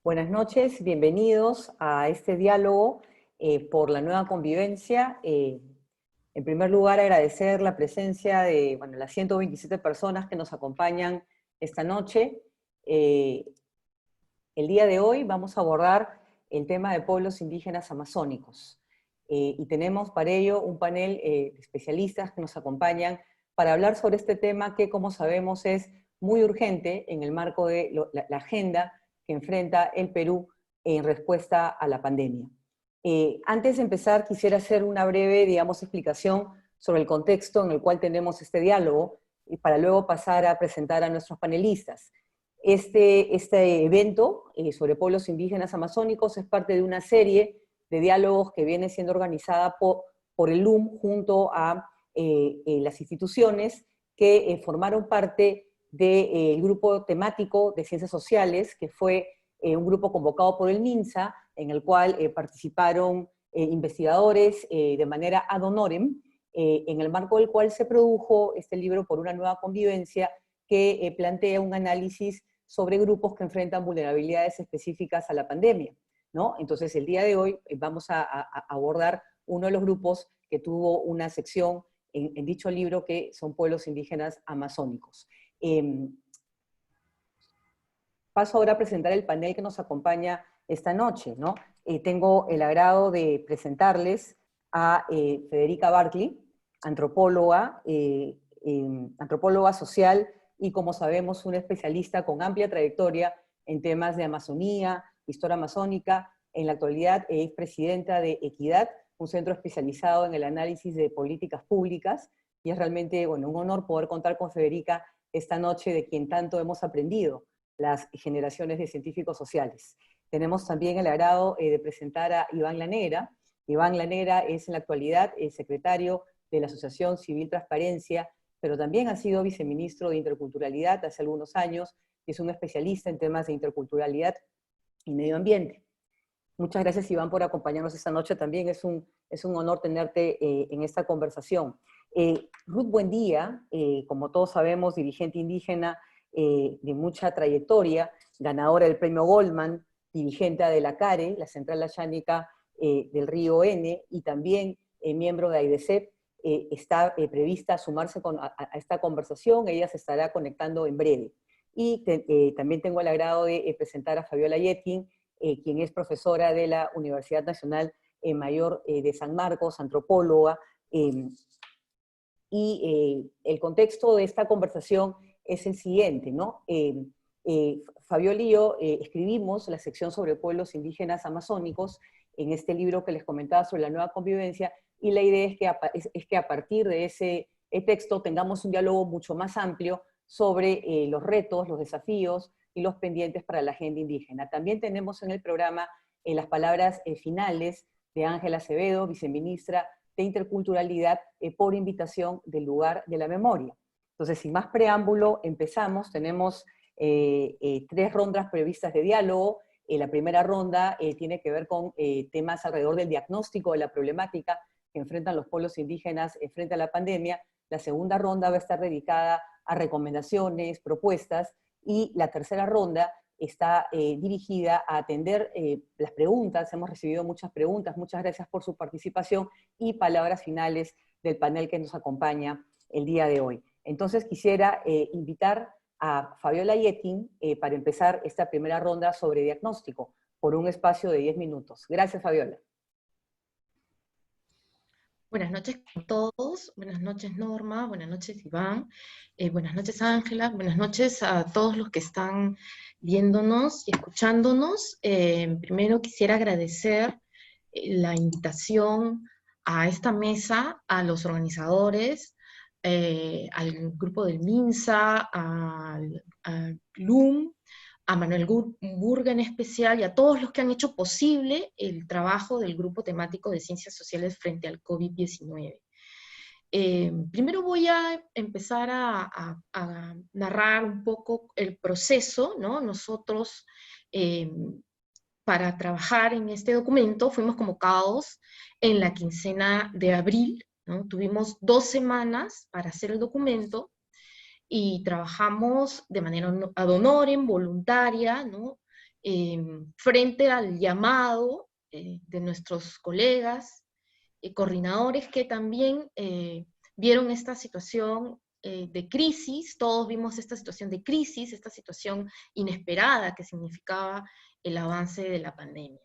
Buenas noches, bienvenidos a este diálogo por la nueva convivencia. En primer lugar, agradecer la presencia de las 127 personas que nos acompañan esta noche. El día de hoy vamos a abordar el tema de pueblos indígenas amazónicos. Y tenemos para ello un panel de especialistas que nos acompañan para hablar sobre este tema que, como sabemos, es muy urgente en el marco de la agenda que enfrenta el Perú en respuesta a la pandemia. Antes de empezar, quisiera hacer una breve, explicación sobre el contexto en el cual tenemos este diálogo, y para luego pasar a presentar a nuestros panelistas. Este evento sobre pueblos indígenas amazónicos es parte de una serie de diálogos que viene siendo organizada por el LUM junto a las instituciones que formaron parte del grupo temático de ciencias sociales, que fue un grupo convocado por el MINSA, en el cual participaron investigadores de manera ad honorem, en el marco del cual se produjo este libro Por una nueva convivencia, que plantea un análisis sobre grupos que enfrentan vulnerabilidades específicas a la pandemia, ¿no? Entonces, el día de hoy vamos a abordar uno de los grupos que tuvo una sección en dicho libro, que son pueblos indígenas amazónicos. Paso ahora a presentar el panel que nos acompaña esta noche, ¿no? Tengo el agrado de presentarles a Federica Barkley, antropóloga, antropóloga social y, como sabemos, una especialista con amplia trayectoria en temas de Amazonía, historia amazónica. En la actualidad es presidenta de Equidad, un centro especializado en el análisis de políticas públicas, y es realmente un honor poder contar con Federica esta noche, de quien tanto hemos aprendido las generaciones de científicos sociales. Tenemos también el agrado de presentar a Iván La Negra. Iván La Negra es en la actualidad el secretario de la Asociación Civil Transparencia, pero también ha sido viceministro de Interculturalidad hace algunos años, y es un especialista en temas de interculturalidad y medio ambiente. Muchas gracias, Iván, por acompañarnos esta noche. También es un honor tenerte en esta conversación. Ruth Buendía, como todos sabemos, dirigente indígena de mucha trayectoria, ganadora del premio Goldman, dirigente de la CARE, la Central Ayánica del Río N, y también miembro de AIDESEP, está prevista sumarse a esta conversación. Ella se estará conectando en breve. Y también tengo el agrado de presentar a Fabiola Yetkin, quien es profesora de la Universidad Nacional Mayor de San Marcos, antropóloga. El contexto de esta conversación es el siguiente, ¿no? Fabiola y yo escribimos la sección sobre pueblos indígenas amazónicos en este libro que les comentaba sobre la nueva convivencia, y la idea es que a partir de ese texto tengamos un diálogo mucho más amplio sobre los retos, los desafíos y los pendientes para la agenda indígena. También tenemos en el programa las palabras finales de Ángela Acevedo, viceministra de Interculturalidad, por invitación del lugar de la memoria. Entonces, sin más preámbulo, empezamos. Tenemos 3 rondas previstas de diálogo. La primera ronda tiene que ver con temas alrededor del diagnóstico de la problemática que enfrentan los pueblos indígenas frente a la pandemia. La segunda ronda va a estar dedicada a recomendaciones, propuestas, y la tercera ronda está dirigida a atender las preguntas. Hemos recibido muchas preguntas. Muchas gracias por su participación, y palabras finales del panel que nos acompaña el día de hoy. Entonces quisiera invitar a Fabiola Yetkin para empezar esta primera ronda sobre diagnóstico por un espacio de 10 minutos. Gracias, Fabiola. Buenas noches a todos, buenas noches Norma, buenas noches Iván, buenas noches Ángela, buenas noches a todos los que están viéndonos y escuchándonos. Primero quisiera agradecer la invitación a esta mesa, a los organizadores, al grupo del MINSA, al LUM, a Manuel Burga en especial, y a todos los que han hecho posible el trabajo del Grupo Temático de Ciencias Sociales frente al COVID-19. Primero voy a empezar a narrar un poco el proceso, ¿no? Nosotros, para trabajar en este documento, fuimos convocados en la quincena de abril, ¿no? Tuvimos 2 semanas para hacer el documento, y trabajamos de manera ad honorem, voluntaria, ¿no? frente al llamado de nuestros colegas, coordinadores que también vieron esta situación de crisis, todos vimos esta situación de crisis, esta situación inesperada que significaba el avance de la pandemia.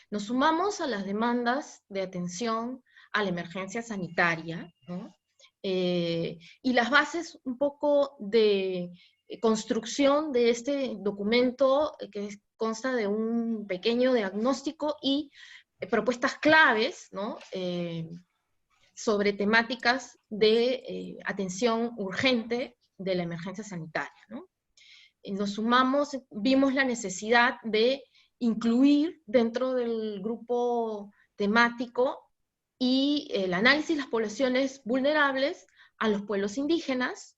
Nos sumamos a las demandas de atención a la emergencia sanitaria, ¿no? Y las bases un poco de construcción de este documento que consta de un pequeño diagnóstico y propuestas claves, ¿no? Sobre temáticas de atención urgente de la emergencia sanitaria, ¿no? Nos sumamos, vimos la necesidad de incluir dentro del grupo temático y el análisis de las poblaciones vulnerables a los pueblos indígenas,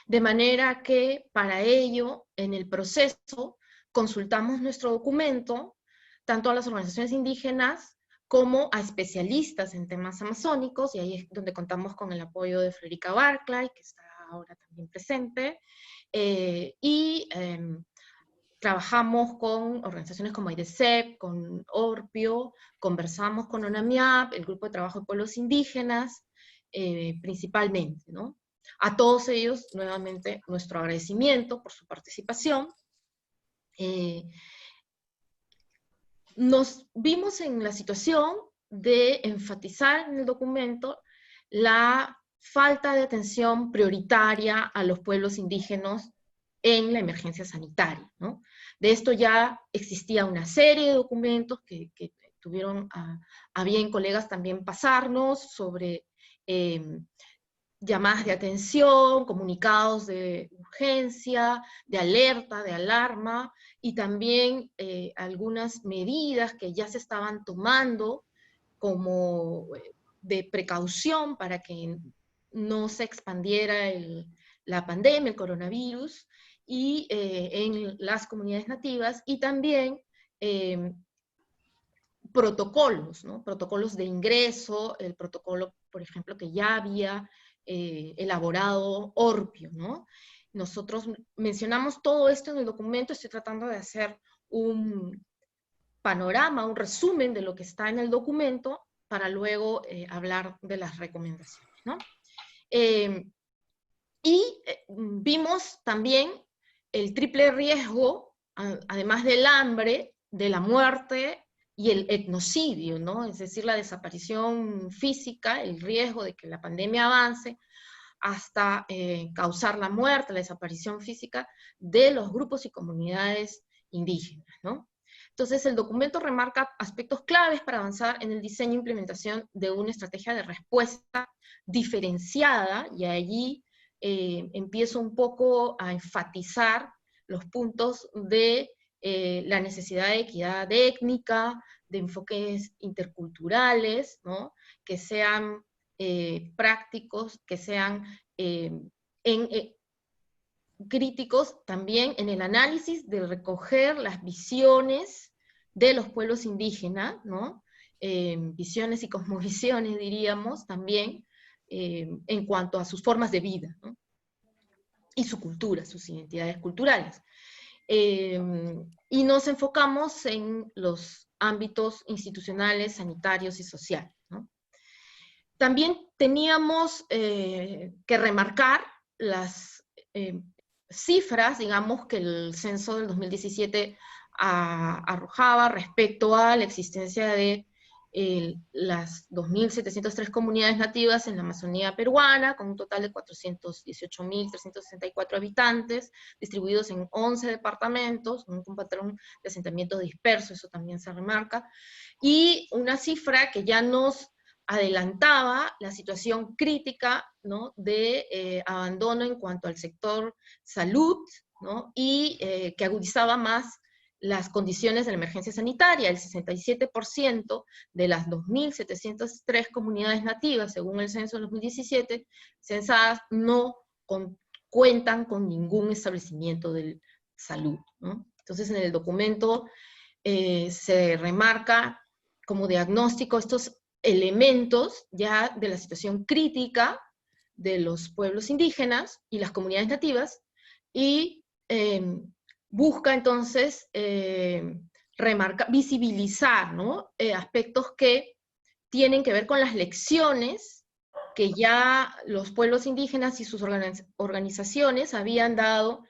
de manera que para ello, en el proceso, consultamos nuestro documento, tanto a las organizaciones indígenas como a especialistas en temas amazónicos, y ahí es donde contamos con el apoyo de Frederica Barclay, que está ahora también presente, trabajamos con organizaciones como AIDESEP, con ORPIO, conversamos con ONAMIAP, el Grupo de Trabajo de Pueblos Indígenas, principalmente, ¿no? A todos ellos, nuevamente, nuestro agradecimiento por su participación. Nos vimos en la situación de enfatizar en el documento la falta de atención prioritaria a los pueblos indígenas en la emergencia sanitaria, ¿no? De esto ya existía una serie de documentos que tuvieron a bien colegas también pasarnos sobre llamadas de atención, comunicados de urgencia, de alerta, de alarma, y también algunas medidas que ya se estaban tomando como de precaución para que no se expandiera la pandemia, el coronavirus, y en las comunidades nativas, y también protocolos, ¿no? Protocolos de ingreso, el protocolo, por ejemplo, que ya había elaborado ORPIO, ¿no? Nosotros mencionamos todo esto en el documento, estoy tratando de hacer un panorama, un resumen de lo que está en el documento, para luego hablar de las recomendaciones, ¿no? Vimos también el triple riesgo, además del hambre, de la muerte y el etnocidio, ¿no? Es decir, la desaparición física, el riesgo de que la pandemia avance hasta causar la muerte, la desaparición física de los grupos y comunidades indígenas, ¿no? Entonces, el documento remarca aspectos claves para avanzar en el diseño e implementación de una estrategia de respuesta diferenciada, y allí empiezo un poco a enfatizar los puntos de la necesidad de equidad étnica, de enfoques interculturales, ¿no? Que sean prácticos, que sean críticos también en el análisis de recoger las visiones de los pueblos indígenas, ¿no? Visiones y cosmovisiones, diríamos, también, en cuanto a sus formas de vida, ¿no? Y su cultura, sus identidades culturales. Y nos enfocamos en los ámbitos institucionales, sanitarios y sociales, ¿no? También teníamos que remarcar las cifras, digamos, que el censo del 2017 arrojaba respecto a la existencia de las 2.703 comunidades nativas en la Amazonía peruana, con un total de 418.364 habitantes, distribuidos en 11 departamentos, con un patrón de asentamiento disperso, eso también se remarca, y una cifra que ya nos adelantaba la situación crítica, ¿no? De abandono en cuanto al sector salud, ¿no? Y que agudizaba más las condiciones de la emergencia sanitaria. El 67% de las 2.703 comunidades nativas, según el censo del 2017, censadas, no cuentan con ningún establecimiento de salud, ¿no? Entonces, en el documento se remarca como diagnóstico estos elementos ya de la situación crítica de los pueblos indígenas y las comunidades nativas, y busca entonces visibilizar, ¿no? Aspectos que tienen que ver con las lecciones que ya los pueblos indígenas y sus organizaciones habían dado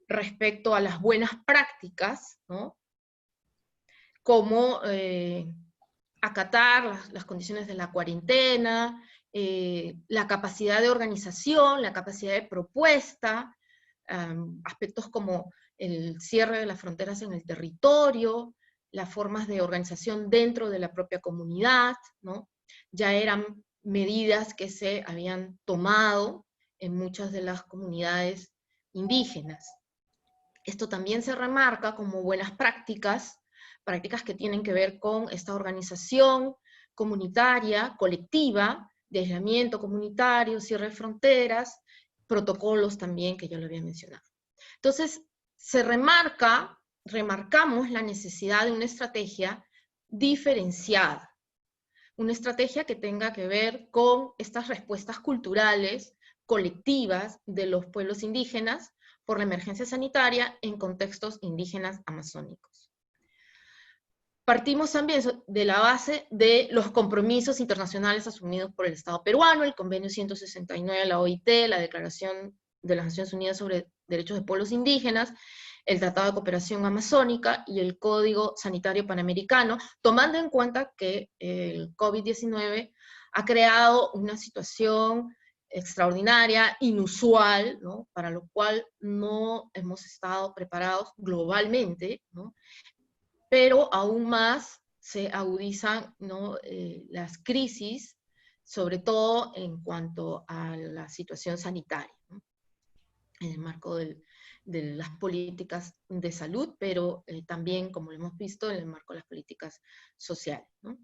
respecto a las buenas prácticas, ¿no? Como acatar las condiciones de la cuarentena, la capacidad de organización, la capacidad de propuesta, aspectos como el cierre de las fronteras en el territorio, las formas de organización dentro de la propia comunidad, ¿no? Ya eran medidas que se habían tomado en muchas de las comunidades indígenas. Esto también se remarca como buenas prácticas, prácticas que tienen que ver con esta organización comunitaria, colectiva, de aislamiento comunitario, cierre de fronteras, protocolos también, que ya lo había mencionado. Entonces, remarcamos la necesidad de una estrategia diferenciada, una estrategia que tenga que ver con estas respuestas culturales, colectivas de los pueblos indígenas por la emergencia sanitaria en contextos indígenas amazónicos. Partimos también de la base de los compromisos internacionales asumidos por el Estado peruano, el Convenio 169 de la OIT, la Declaración de las Naciones Unidas sobre Derechos de Pueblos Indígenas, el Tratado de Cooperación Amazónica y el Código Sanitario Panamericano, tomando en cuenta que el COVID-19 ha creado una situación extraordinaria, inusual, ¿no? Para lo cual no hemos estado preparados globalmente, ¿no? Pero aún más se agudizan, ¿no? Las crisis, sobre todo en cuanto a la situación sanitaria, ¿no? En el marco de las políticas de salud, pero también, como lo hemos visto, en el marco de las políticas sociales, ¿no?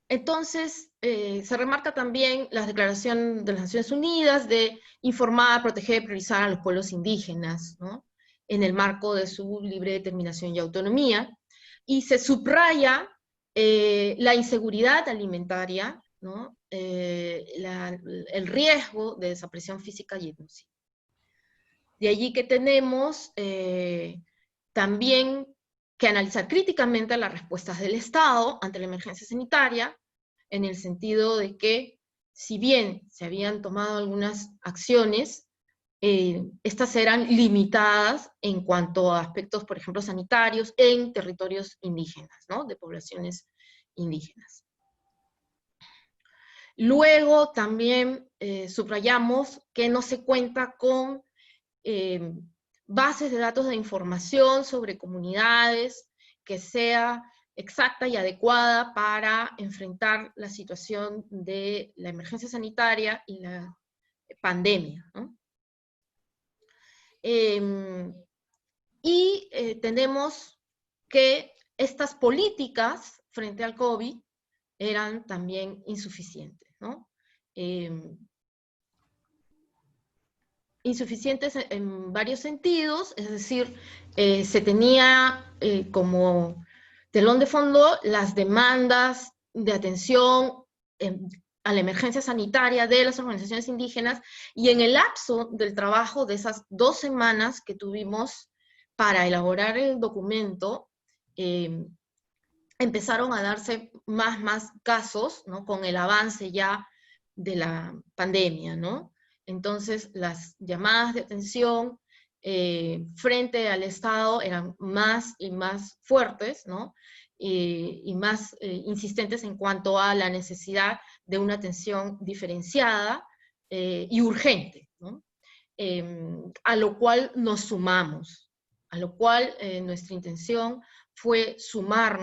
Entonces, se remarca también la Declaración de las Naciones Unidas de informar, proteger y priorizar a los pueblos indígenas, ¿no? En el marco de su libre determinación y autonomía, y se subraya la inseguridad alimentaria, ¿no? El riesgo de desaparición física y etnocidio. De allí que tenemos también que analizar críticamente las respuestas del Estado ante la emergencia sanitaria, en el sentido de que, si bien se habían tomado algunas acciones, estas eran limitadas en cuanto a aspectos, por ejemplo, sanitarios en territorios indígenas, ¿no? De poblaciones indígenas. Luego también subrayamos que no se cuenta con bases de datos de información sobre comunidades que sea exacta y adecuada para enfrentar la situación de la emergencia sanitaria y la pandemia, ¿no? Tenemos que estas políticas frente al COVID eran también insuficientes, ¿no? Insuficientes en varios sentidos, es decir, se tenía como telón de fondo las demandas de atención a la emergencia sanitaria de las organizaciones indígenas, y en el lapso del trabajo de esas 2 semanas que tuvimos para elaborar el documento, empezaron a darse más casos, ¿no? Con el avance ya de la pandemia, ¿no? Entonces, las llamadas de atención frente al Estado eran más y más fuertes, ¿no? Y más insistentes en cuanto a la necesidad de una atención diferenciada y urgente, ¿no? A lo cual nos sumamos, a lo cual nuestra intención fue sumar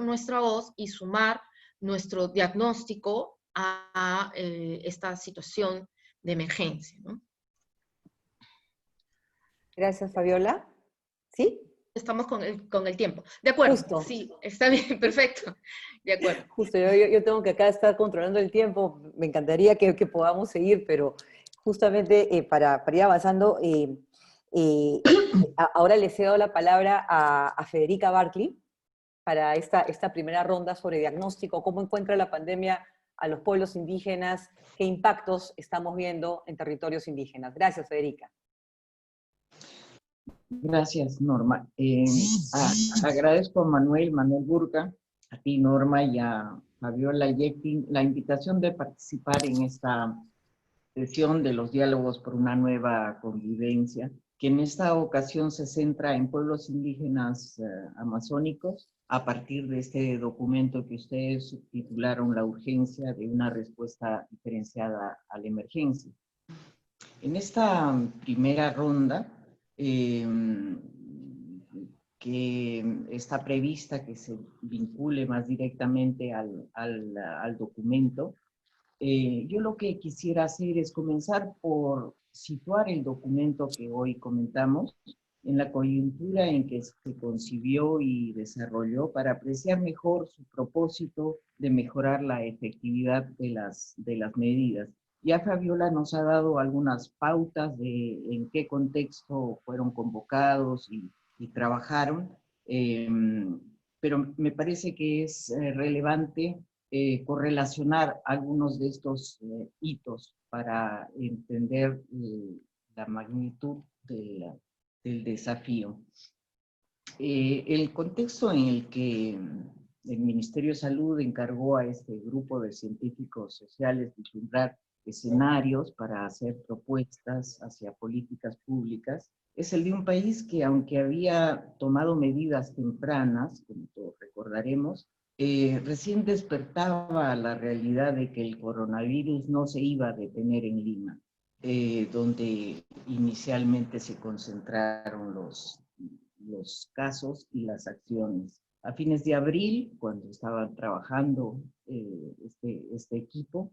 nuestra voz y sumar nuestro diagnóstico a esta situación de emergencia, ¿no? Gracias, Fabiola. ¿Sí? Estamos con el tiempo. De acuerdo, Justo. sí, está bien, perfecto. De acuerdo. Justo, yo tengo que acá estar controlando el tiempo. Me encantaría que podamos seguir, pero justamente para ir avanzando, ahora le cedo la palabra a Federica Barkley para esta primera ronda sobre diagnóstico, cómo encuentra la pandemia a los pueblos indígenas, qué impactos estamos viendo en territorios indígenas. Gracias, Federica. Gracias, Norma. Agradezco a Manuel Burga, a ti, Norma, y a Fabiola Yekti la invitación de participar en esta sesión de los diálogos por una nueva convivencia, que en esta ocasión se centra en pueblos indígenas amazónicos, a partir de este documento que ustedes titularon La urgencia de una respuesta diferenciada a la emergencia. En esta primera ronda, que está prevista que se vincule más directamente al documento, yo lo que quisiera hacer es comenzar por situar el documento que hoy comentamos en la coyuntura en que se concibió y desarrolló para apreciar mejor su propósito de mejorar la efectividad de las medidas. Ya Fabiola nos ha dado algunas pautas de en qué contexto fueron convocados y trabajaron, pero me parece que es relevante correlacionar algunos de estos hitos para entender la magnitud del desafío. El contexto en el que el Ministerio de Salud encargó a este grupo de científicos sociales vislumbrar escenarios para hacer propuestas hacia políticas públicas es el de un país que, aunque había tomado medidas tempranas, como todos recordaremos, recién despertaba la realidad de que el coronavirus no se iba a detener en Lima, donde inicialmente se concentraron los casos y las acciones. A fines de abril, cuando estaban trabajando este equipo,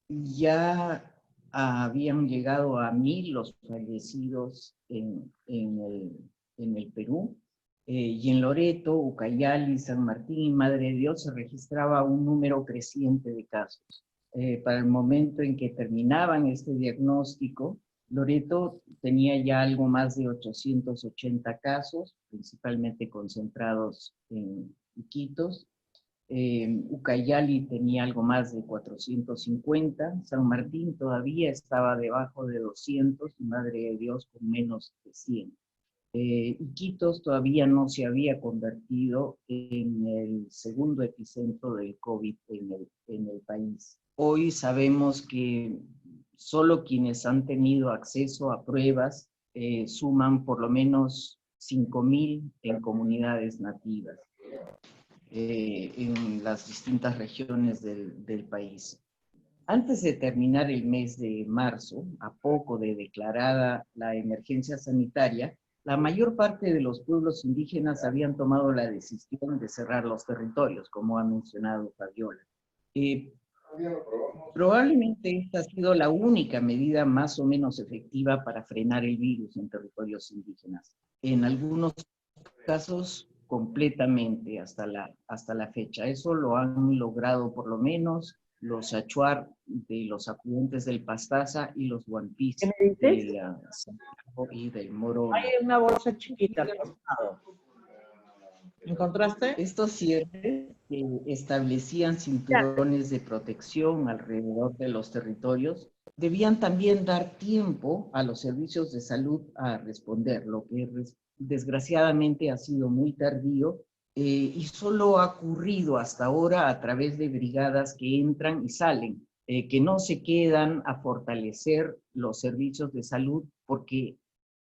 ya habían llegado a 1,000 los fallecidos en el Perú, y en Loreto, Ucayali, San Martín y Madre de Dios se registraba un número creciente de casos. Para el momento en que terminaban este diagnóstico, Loreto tenía ya algo más de 880 casos, principalmente concentrados en Iquitos. Ucayali tenía algo más de 450, San Martín todavía estaba debajo de 200 y Madre de Dios con menos de 100. Iquitos todavía no se había convertido en el segundo epicentro del COVID en el país. Hoy sabemos que solo quienes han tenido acceso a pruebas suman por lo menos 5,000 en comunidades nativas en las distintas regiones del país. Antes de terminar el mes de marzo, a poco de declarada la emergencia sanitaria, la mayor parte de los pueblos indígenas habían tomado la decisión de cerrar los territorios, como ha mencionado Fabiola. Probablemente esta ha sido la única medida más o menos efectiva para frenar el virus en territorios indígenas. En algunos casos, completamente hasta la fecha. Eso lo han logrado por lo menos los achuar de los afluentes del Pastaza y los huampis de Santiago y del Moro. Hay una bolsa chiquita al costado. ¿Encontraste? Estos cierres que establecían cinturones de protección alrededor de los territorios debían también dar tiempo a los servicios de salud a responder, lo que desgraciadamente ha sido muy tardío y solo ha ocurrido hasta ahora a través de brigadas que entran y salen, que no se quedan a fortalecer los servicios de salud porque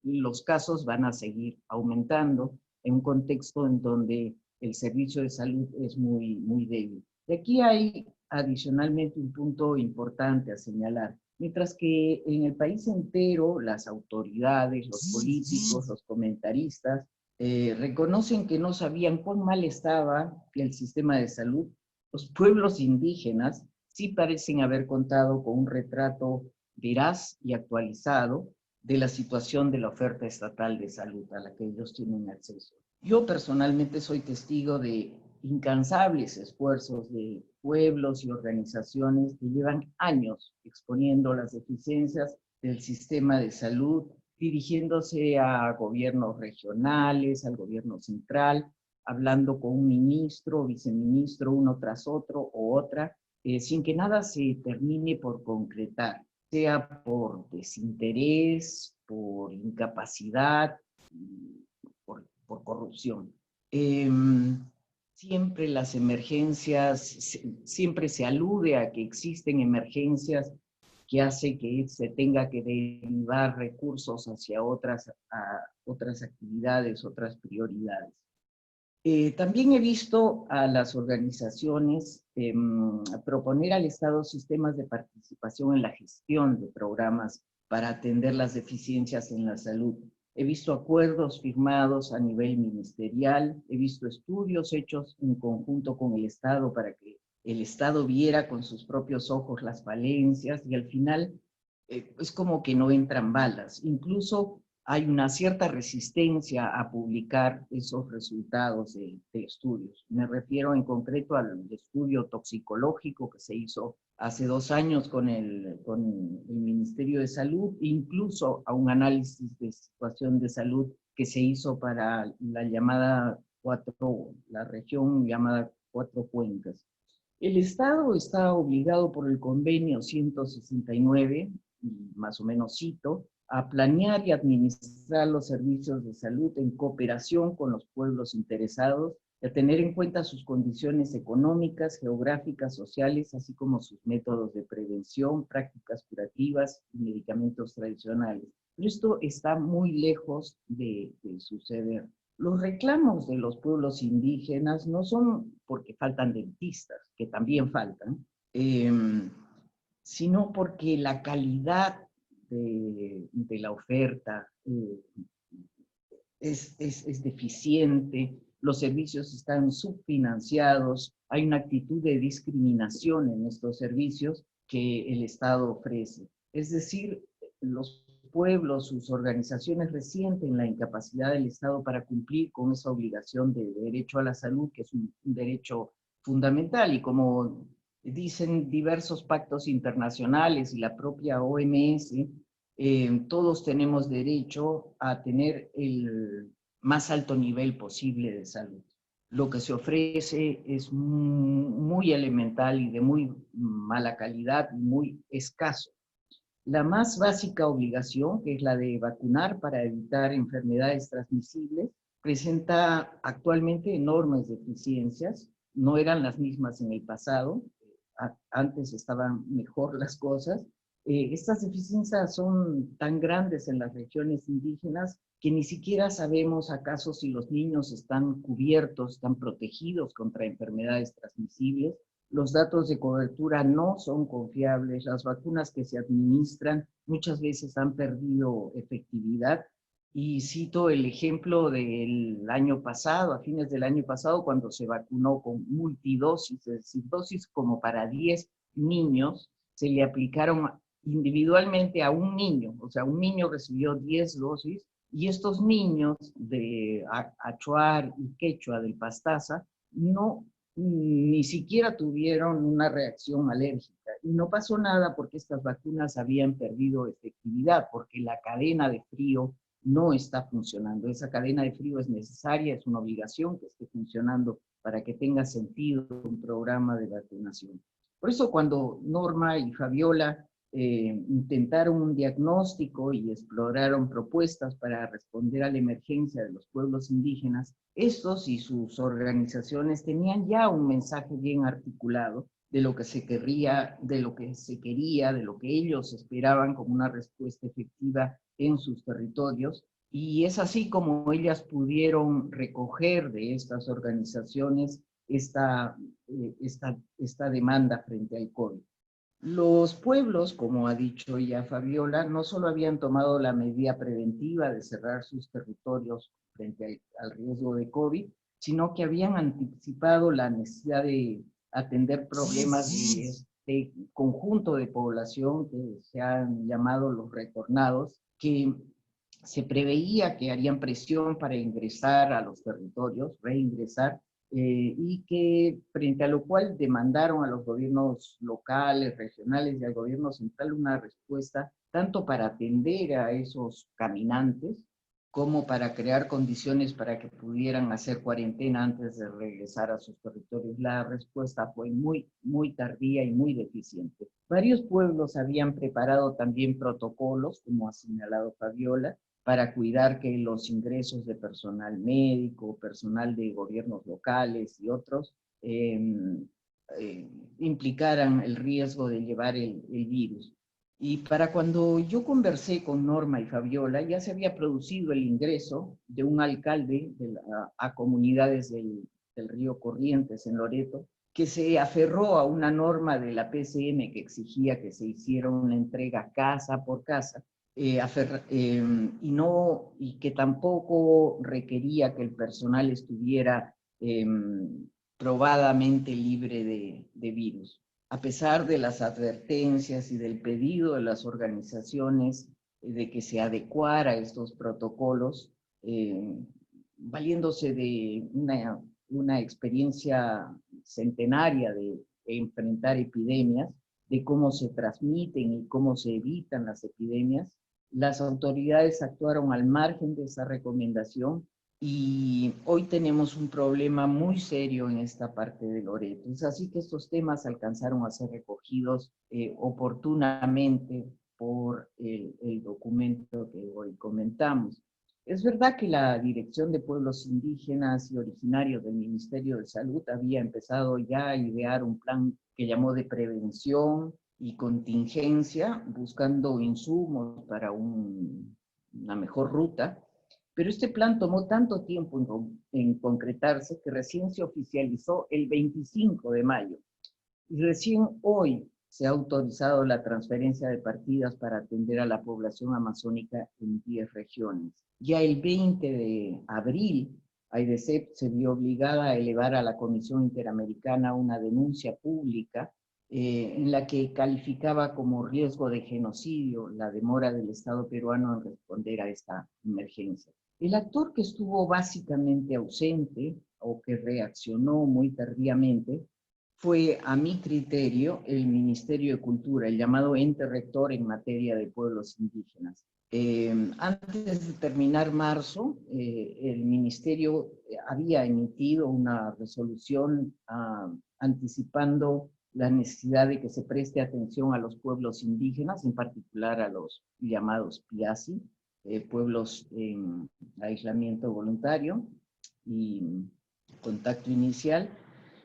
los casos van a seguir aumentando en un contexto en donde el servicio de salud es muy, muy débil. Y aquí hay adicionalmente un punto importante a señalar. Mientras que en el país entero las autoridades, los políticos, los comentaristas reconocen que no sabían cuán mal estaba el sistema de salud, los pueblos indígenas sí parecen haber contado con un retrato veraz y actualizado de la situación de la oferta estatal de salud a la que ellos tienen acceso. Yo personalmente soy testigo de incansables esfuerzos de pueblos y organizaciones que llevan años exponiendo las deficiencias del sistema de salud, dirigiéndose a gobiernos regionales, al gobierno central, hablando con un ministro o viceministro uno tras otro o otra, sin que nada se termine por concretar, sea por desinterés, por incapacidad, por corrupción. Siempre las emergencias, siempre se alude a que existen emergencias que hace que se tenga que derivar recursos hacia otras actividades, otras prioridades. También he visto a las organizaciones proponer al Estado sistemas de participación en la gestión de programas para atender las deficiencias en la salud. He visto acuerdos firmados a nivel ministerial, he visto estudios hechos en conjunto con el Estado para que el Estado viera con sus propios ojos las falencias y al final es como que no entran balas. Incluso hay una cierta resistencia a publicar esos resultados de estudios. Me refiero en concreto al estudio toxicológico que se hizo hace 2 años con el Ministerio de Salud, incluso a un análisis de situación de salud que se hizo para la llamada la región llamada Cuatro Cuencas. El Estado está obligado por el convenio 169, más o menos cito, a planear y administrar los servicios de salud en cooperación con los pueblos interesados, y a tener en cuenta sus condiciones económicas, geográficas, sociales, así como sus métodos de prevención, prácticas curativas y medicamentos tradicionales. Pero esto está muy lejos de suceder. Los reclamos de los pueblos indígenas no son porque faltan dentistas, que también faltan, sino porque la calidad de la oferta es deficiente, los servicios están subfinanciados, hay una actitud de discriminación en estos servicios que el Estado ofrece. Es decir, los pueblos, sus organizaciones resienten la incapacidad del Estado para cumplir con esa obligación de derecho a la salud, que es un derecho fundamental, y como dicen diversos pactos internacionales y la propia OMS, todos tenemos derecho a tener el más alto nivel posible de salud. Lo que se ofrece es muy elemental y de muy mala calidad, muy escaso. La más básica obligación, que es la de vacunar para evitar enfermedades transmisibles, presenta actualmente enormes deficiencias. No eran las mismas en el pasado, antes estaban mejor las cosas. Estas deficiencias son tan grandes en las regiones indígenas que ni siquiera sabemos acaso si los niños están cubiertos, están protegidos contra enfermedades transmisibles. Los datos de cobertura no son confiables, las vacunas que se administran muchas veces han perdido efectividad. Y cito el ejemplo del año pasado, a fines del año pasado, cuando se vacunó con multidosis, es decir, dosis como para 10 niños, se le aplicaron individualmente a un niño, o sea, un niño recibió 10 dosis, y estos niños de Achuar y Quechua del Pastaza ni siquiera tuvieron una reacción alérgica. Y no pasó nada porque estas vacunas habían perdido efectividad, porque la cadena de frío no está funcionando. Esa cadena de frío es necesaria, es una obligación que esté funcionando para que tenga sentido un programa de vacunación. Por eso cuando Norma y Fabiola intentaron un diagnóstico y exploraron propuestas para responder a la emergencia de los pueblos indígenas, estos y sus organizaciones tenían ya un mensaje bien articulado de lo que se quería, de lo que ellos esperaban como una respuesta efectiva en sus territorios, y es así como ellas pudieron recoger de estas organizaciones esta demanda frente al COVID. Los pueblos, como ha dicho ya Fabiola, no solo habían tomado la medida preventiva de cerrar sus territorios frente al riesgo de COVID, sino que habían anticipado la necesidad de atender problemas de este conjunto de población que se han llamado los retornados, que se preveía que harían presión para ingresar a los territorios, reingresar, y que frente a lo cual demandaron a los gobiernos locales, regionales y al gobierno central una respuesta tanto para atender a esos caminantes como para crear condiciones para que pudieran hacer cuarentena antes de regresar a sus territorios. La respuesta fue muy tardía y muy deficiente. Varios pueblos habían preparado también protocolos, como ha señalado Fabiola, para cuidar que los ingresos de personal médico, personal de gobiernos locales y otros implicaran el riesgo de llevar el virus. Y para cuando yo conversé con Norma y Fabiola, ya se había producido el ingreso de un alcalde a comunidades del río Corrientes en Loreto, que se aferró a una norma de la PCM que exigía que se hiciera una entrega casa por casa, y que tampoco requería que el personal estuviera probadamente libre de virus. A pesar de las advertencias y del pedido de las organizaciones de que se adecuara a estos protocolos, valiéndose de una experiencia centenaria de enfrentar epidemias, de cómo se transmiten y cómo se evitan las epidemias, las autoridades actuaron al margen de esa recomendación y hoy tenemos un problema muy serio en esta parte de Loreto. Es así que estos temas alcanzaron a ser recogidos oportunamente por el documento que hoy comentamos. Es verdad que la Dirección de Pueblos Indígenas y Originarios del Ministerio de Salud había empezado ya a idear un plan que llamó de prevención y contingencia, buscando insumos para una mejor ruta, pero este plan tomó tanto tiempo en concretarse que recién se oficializó el 25 de mayo. Y recién hoy se ha autorizado la transferencia de partidas para atender a la población amazónica en 10 regiones. Ya el 20 de abril, AIDESEP se vio obligada a elevar a la Comisión Interamericana una denuncia pública en la que calificaba como riesgo de genocidio la demora del Estado peruano en responder a esta emergencia. El actor que estuvo básicamente ausente o que reaccionó muy tardíamente fue, a mi criterio, el Ministerio de Cultura, el llamado ente rector en materia de pueblos indígenas. Antes de terminar marzo, el Ministerio había emitido una resolución anticipando la necesidad de que se preste atención a los pueblos indígenas, en particular a los llamados PIASI, pueblos en aislamiento voluntario y contacto inicial,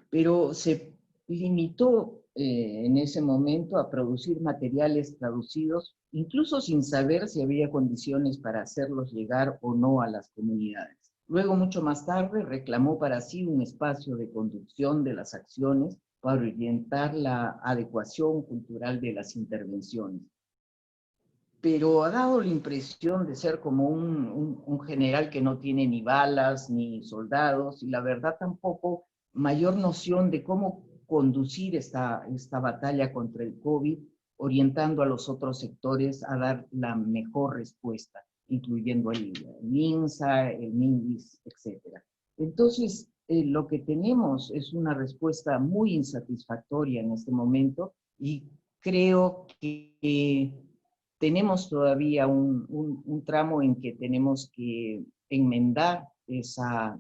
pero se limitó en ese momento a producir materiales traducidos, incluso sin saber si había condiciones para hacerlos llegar o no a las comunidades. Luego, mucho más tarde, reclamó para sí un espacio de conducción de las acciones para orientar la adecuación cultural de las intervenciones. Pero ha dado la impresión de ser como un general que no tiene ni balas ni soldados, y la verdad tampoco mayor noción de cómo conducir esta batalla contra el COVID, orientando a los otros sectores a dar la mejor respuesta, incluyendo el MINSA, el MINDIS, etc. Entonces, lo que tenemos es una respuesta muy insatisfactoria en este momento, y creo que tenemos todavía un tramo en que tenemos que enmendar esa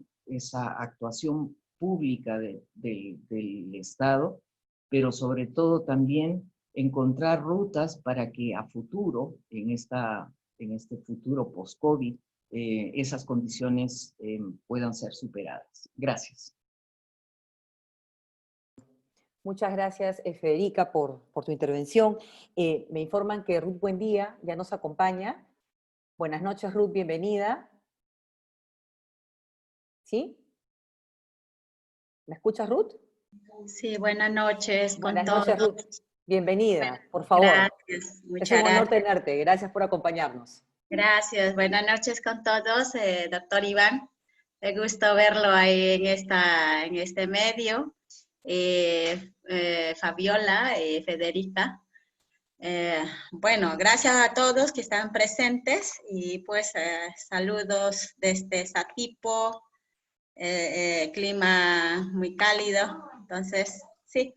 actuación pública del Estado, pero sobre todo también encontrar rutas para que a futuro, en este futuro post-COVID, esas condiciones puedan ser superadas. Gracias. Muchas gracias, Federica, por tu intervención. Me informan que Ruth Buendía ya nos acompaña. Buenas noches, Ruth, bienvenida. ¿Sí? ¿Me escuchas, Ruth? Sí, buenas noches con Buenas todos. noches, Ruth. Bienvenida, Bueno, por favor. gracias, Es muchas un honor gracias. tenerte. Gracias por acompañarnos. Gracias, buenas noches con todos, doctor Iván. Me gusta verlo ahí en este medio. Fabiola, Federica. Bueno, gracias a todos que están presentes y pues saludos desde Satipo, clima muy cálido. Entonces, sí,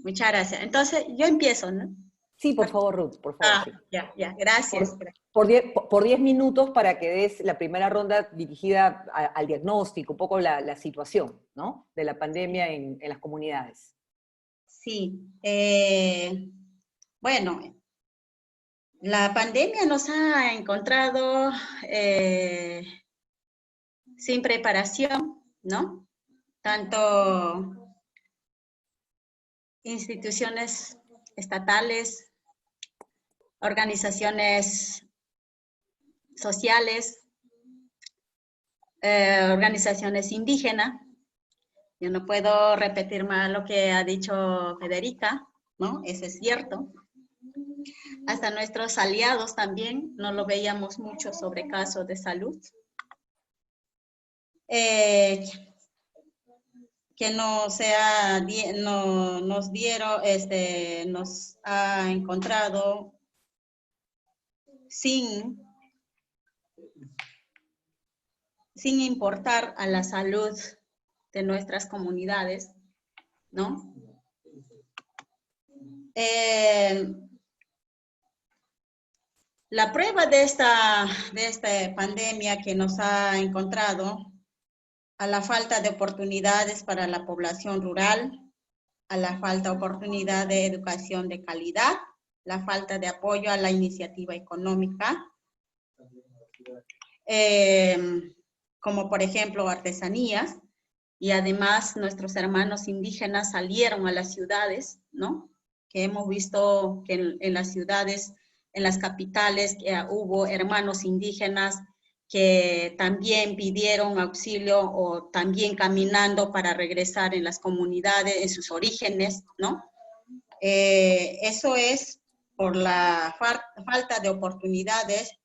muchas gracias. Entonces, yo empiezo, ¿no? Sí, por favor, Ruth, por favor. Sí. Ya, gracias. Por 10 minutos para que des la primera ronda dirigida al diagnóstico, un poco la situación, ¿no? De la pandemia en las comunidades. Sí, bueno, la pandemia nos ha encontrado sin preparación, ¿no? Tanto instituciones estatales, organizaciones sociales, organizaciones indígenas. Yo no puedo repetir más lo que ha dicho Federica, ¿no? Eso es cierto. Hasta nuestros aliados también no lo veíamos mucho sobre casos de salud. Que nos ha encontrado sin importar a la salud de nuestras comunidades, ¿no? La prueba de esta pandemia que nos ha encontrado a la falta de oportunidades para la población rural, a la falta de oportunidad de educación de calidad, la falta de apoyo a la iniciativa económica, como por ejemplo artesanías, y además nuestros hermanos indígenas salieron a las ciudades, ¿no? Que hemos visto que en las ciudades, en las capitales, hubo hermanos indígenas que también pidieron auxilio o también caminando para regresar en las comunidades, en sus orígenes, ¿no? Eso es por la falta de oportunidades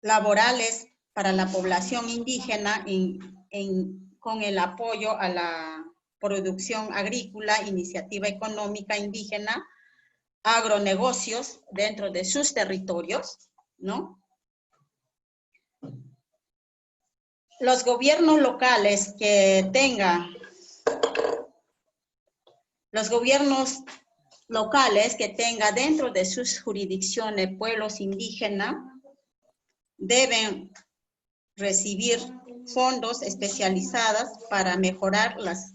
laborales para la población indígena con el apoyo a la producción agrícola, iniciativa económica indígena, agronegocios dentro de sus territorios, ¿no? Los gobiernos locales que tengan, dentro de sus jurisdicciones pueblos indígenas deben recibir fondos especializados para mejorar las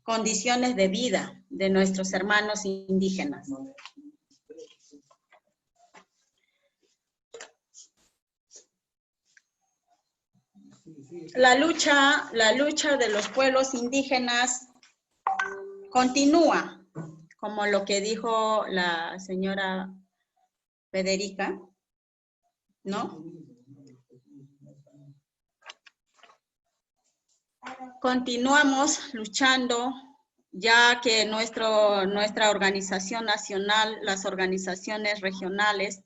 condiciones de vida de nuestros hermanos indígenas. La lucha de los pueblos indígenas continúa, como lo que dijo la señora Federica, ¿no? Continuamos luchando, ya que nuestra organización nacional, las organizaciones regionales,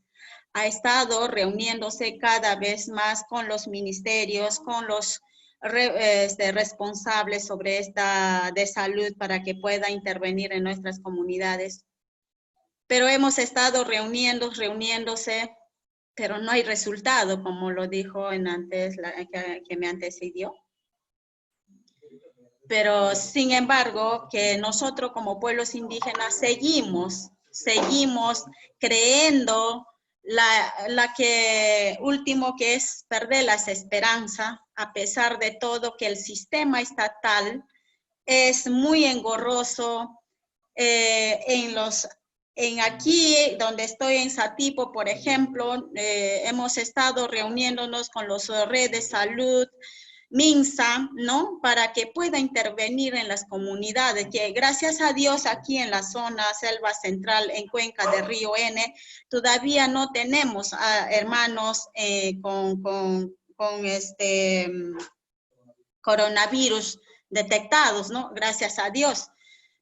ha estado reuniéndose cada vez más con los ministerios, con los responsables sobre de salud para que pueda intervenir en nuestras comunidades. Pero hemos estado reuniéndose, pero no hay resultado, como lo dijo que me antecedió. Pero sin embargo, que nosotros como pueblos indígenas seguimos creyendo último que es perder las esperanzas, a pesar de todo que el sistema estatal es muy engorroso. Aquí donde estoy en Satipo, por ejemplo, hemos estado reuniéndonos con los redes de salud, MINSA, ¿no? Para que pueda intervenir en las comunidades, que gracias a Dios aquí en la zona selva central, en Cuenca de Río N, todavía no tenemos hermanos con coronavirus detectados, ¿no? Gracias a Dios.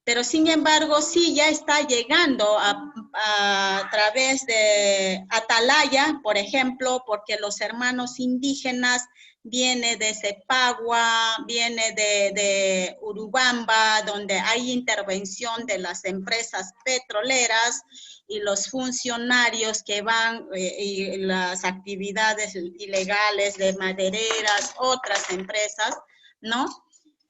Pero sin embargo, sí ya está llegando a través de Atalaya, por ejemplo, porque los hermanos indígenas viene de Cepagua, viene de Urubamba, donde hay intervención de las empresas petroleras y los funcionarios que van y las actividades ilegales de madereras, otras empresas, ¿no?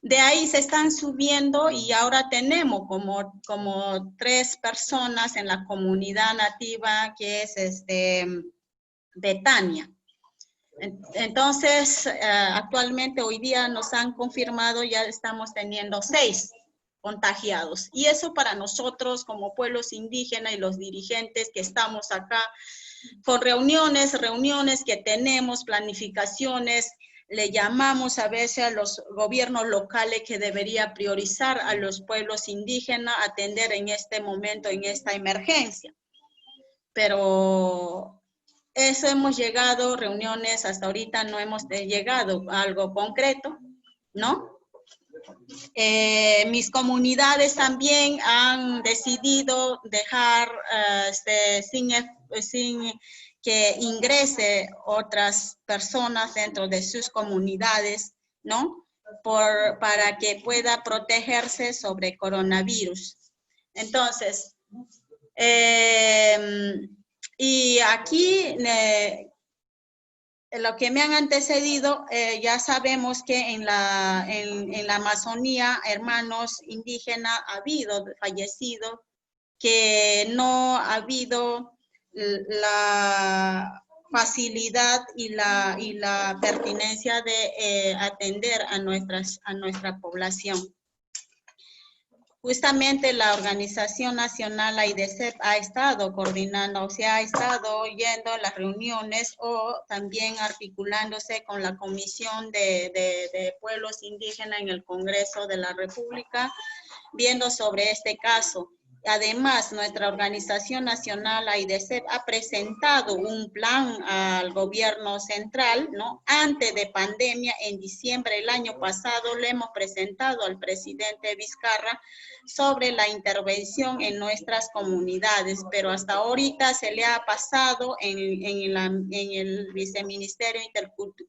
De ahí se están subiendo y ahora tenemos como 3 personas en la comunidad nativa que es Betania. Entonces, actualmente hoy día nos han confirmado, ya estamos teniendo 6 contagiados. Y eso para nosotros como pueblos indígenas y los dirigentes que estamos acá, con reuniones que tenemos, planificaciones, le llamamos a veces a los gobiernos locales que debería priorizar a los pueblos indígenas, atender en este momento, en esta emergencia. Pero eso hemos llegado, reuniones, hasta ahorita no hemos llegado a algo concreto, ¿no? Mis comunidades también han decidido dejar sin que ingrese otras personas dentro de sus comunidades, ¿no? Para que pueda protegerse sobre coronavirus. Entonces, y aquí lo que me han antecedido, ya sabemos que en la Amazonía, hermanos indígenas, ha habido fallecidos, que no ha habido la facilidad y la pertinencia de atender a nuestra población. Justamente la Organización Nacional AIDESEP ha estado coordinando, o sea, ha estado yendo a las reuniones o también articulándose con la Comisión de Pueblos Indígenas en el Congreso de la República, viendo sobre este caso. Además, nuestra Organización Nacional AIDESEP ha presentado un plan al gobierno central, ¿no? Antes de pandemia, en diciembre del año pasado, le hemos presentado al presidente Vizcarra sobre la intervención en nuestras comunidades, pero hasta ahorita se le ha pasado en el Viceministerio de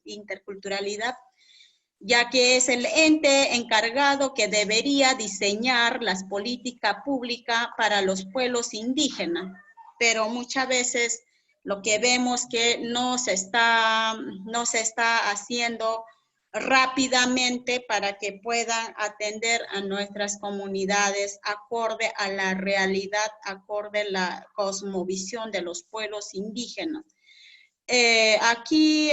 Interculturalidad, ya que es el ente encargado que debería diseñar las políticas públicas para los pueblos indígenas. Pero muchas veces lo que vemos que no se está haciendo rápidamente para que puedan atender a nuestras comunidades acorde a la realidad, acorde a la cosmovisión de los pueblos indígenas. Aquí,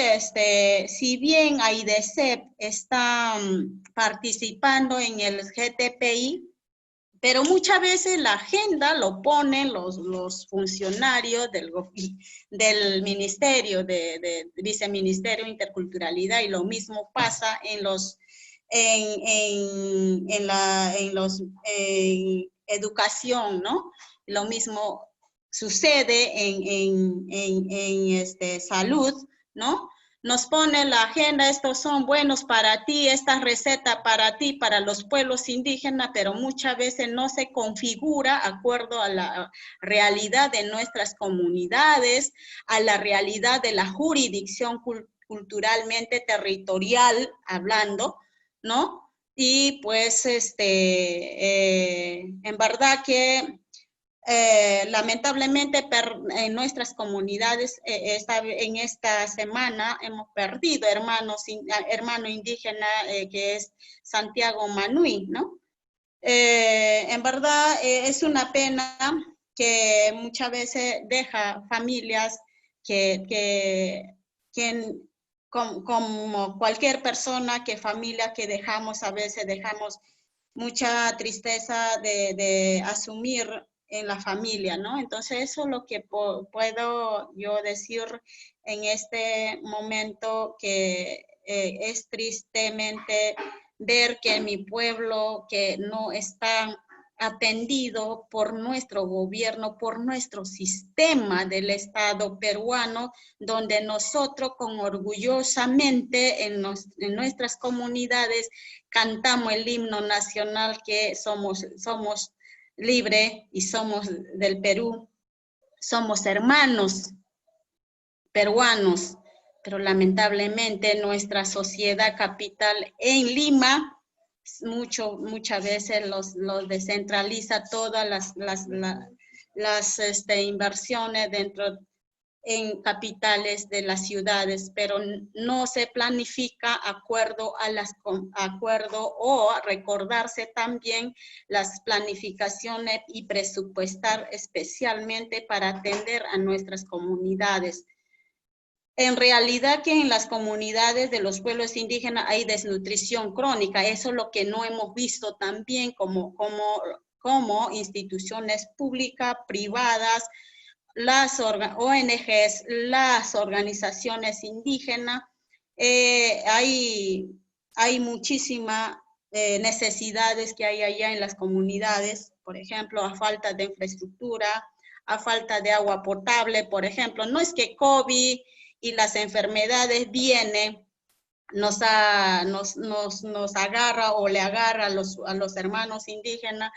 si bien AIDESEP está participando en el GTPI, pero muchas veces la agenda lo ponen los funcionarios del Ministerio, del Viceministerio de Interculturalidad, y lo mismo pasa en educación, ¿no? Lo mismo sucede en salud, ¿no? Nos pone la agenda, estos son buenos para ti, esta receta para ti, para los pueblos indígenas, pero muchas veces no se configura de acuerdo a la realidad de nuestras comunidades, a la realidad de la jurisdicción culturalmente territorial hablando, ¿no? Y pues, en verdad que lamentablemente en nuestras comunidades en esta semana hemos perdido hermano indígena que es Santiago Manui, ¿no? En verdad es una pena que muchas veces deja familias que como cualquier persona, familia que dejamos, a veces dejamos mucha tristeza de asumir en la familia, ¿no? Entonces eso es lo que puedo yo decir en este momento, que es tristemente ver que mi pueblo que no está atendido por nuestro gobierno, por nuestro sistema del Estado peruano, donde nosotros con orgullosamente en nuestras comunidades cantamos el himno nacional, que somos libres y somos del Perú, somos hermanos peruanos, pero lamentablemente nuestra sociedad capital en Lima muchas veces los descentraliza todas las inversiones dentro en capitales de las ciudades, pero no se planifica acuerdo o recordarse también las planificaciones y presupuestar especialmente para atender a nuestras comunidades. En realidad que en las comunidades de los pueblos indígenas hay desnutrición crónica, eso es lo que no hemos visto también como instituciones públicas, privadas, las ONGs, las organizaciones indígenas. Hay muchísimas necesidades que hay allá en las comunidades, por ejemplo, a falta de infraestructura, a falta de agua potable, por ejemplo. No es que COVID y las enfermedades vienen, nos agarra o le agarra a los hermanos indígenas.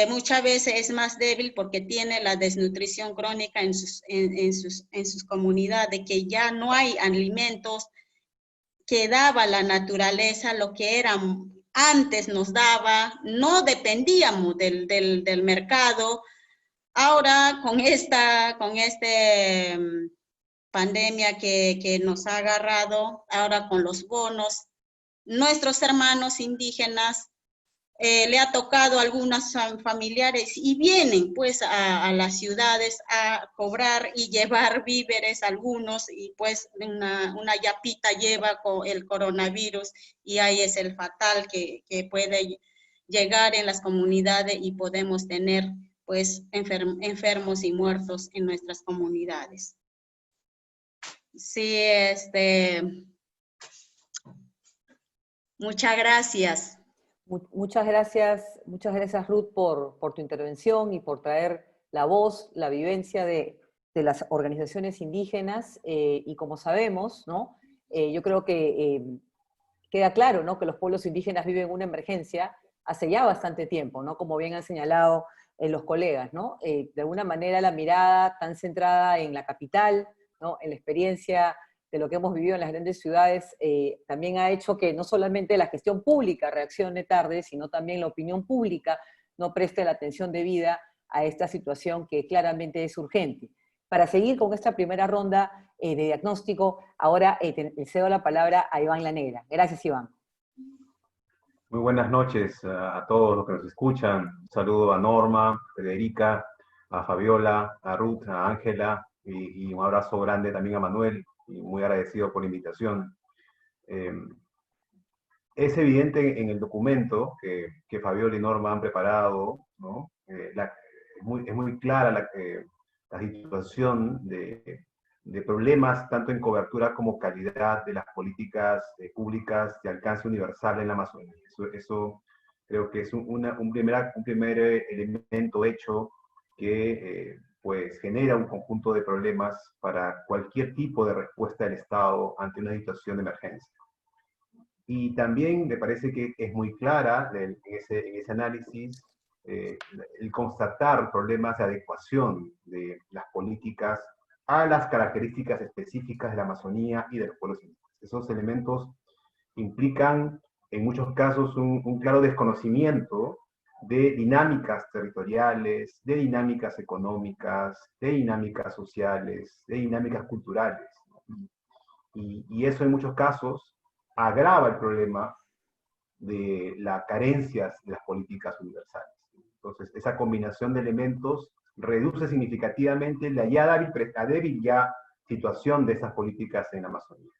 Muchas veces es más débil porque tiene la desnutrición crónica en sus comunidades, que ya no hay alimentos que daba la naturaleza, lo que eran antes nos daba, no dependíamos del mercado. Ahora con esta pandemia que nos ha agarrado, ahora con los bonos, nuestros hermanos indígenas le ha tocado a algunos familiares y vienen pues a las ciudades a cobrar y llevar víveres algunos, y pues una yapita lleva con el coronavirus, y ahí es el fatal que puede llegar en las comunidades y podemos tener pues enfermos y muertos en nuestras comunidades. Sí, muchas gracias. Muchas gracias Ruth por tu intervención y por traer la voz, la vivencia de las organizaciones indígenas, y como sabemos, ¿no? Yo creo que queda claro, ¿no?, que los pueblos indígenas viven una emergencia hace ya bastante tiempo, ¿no?, como bien han señalado los colegas, ¿no? De alguna manera la mirada tan centrada en la capital, ¿no?, en la experiencia de lo que hemos vivido en las grandes ciudades, también ha hecho que no solamente la gestión pública reaccione tarde, sino también la opinión pública no preste la atención debida a esta situación que claramente es urgente. Para seguir con esta primera ronda de diagnóstico, ahora le cedo la palabra a Iván La Negra. Gracias, Iván. Muy buenas noches a todos los que nos escuchan. Un saludo a Norma, Federica, a Fabiola, a Ruth, a Ángela, y un abrazo grande también a Manuel, y muy agradecido por la invitación. Es evidente en el documento que Fabiola y Norma han preparado, ¿no? Es muy clara la situación de problemas tanto en cobertura como calidad de las políticas públicas de alcance universal en la Amazonía. Eso creo que es un primer elemento hecho que pues genera un conjunto de problemas para cualquier tipo de respuesta del Estado ante una situación de emergencia. Y también me parece que es muy clara en ese análisis el constatar problemas de adecuación de las políticas a las características específicas de la Amazonía y de los pueblos indígenas. Esos elementos implican en muchos casos un claro desconocimiento de dinámicas territoriales, de dinámicas económicas, de dinámicas sociales, de dinámicas culturales. Y eso en muchos casos agrava el problema de las carencias de las políticas universales. Entonces, esa combinación de elementos reduce significativamente la débil situación de esas políticas en la Amazonía.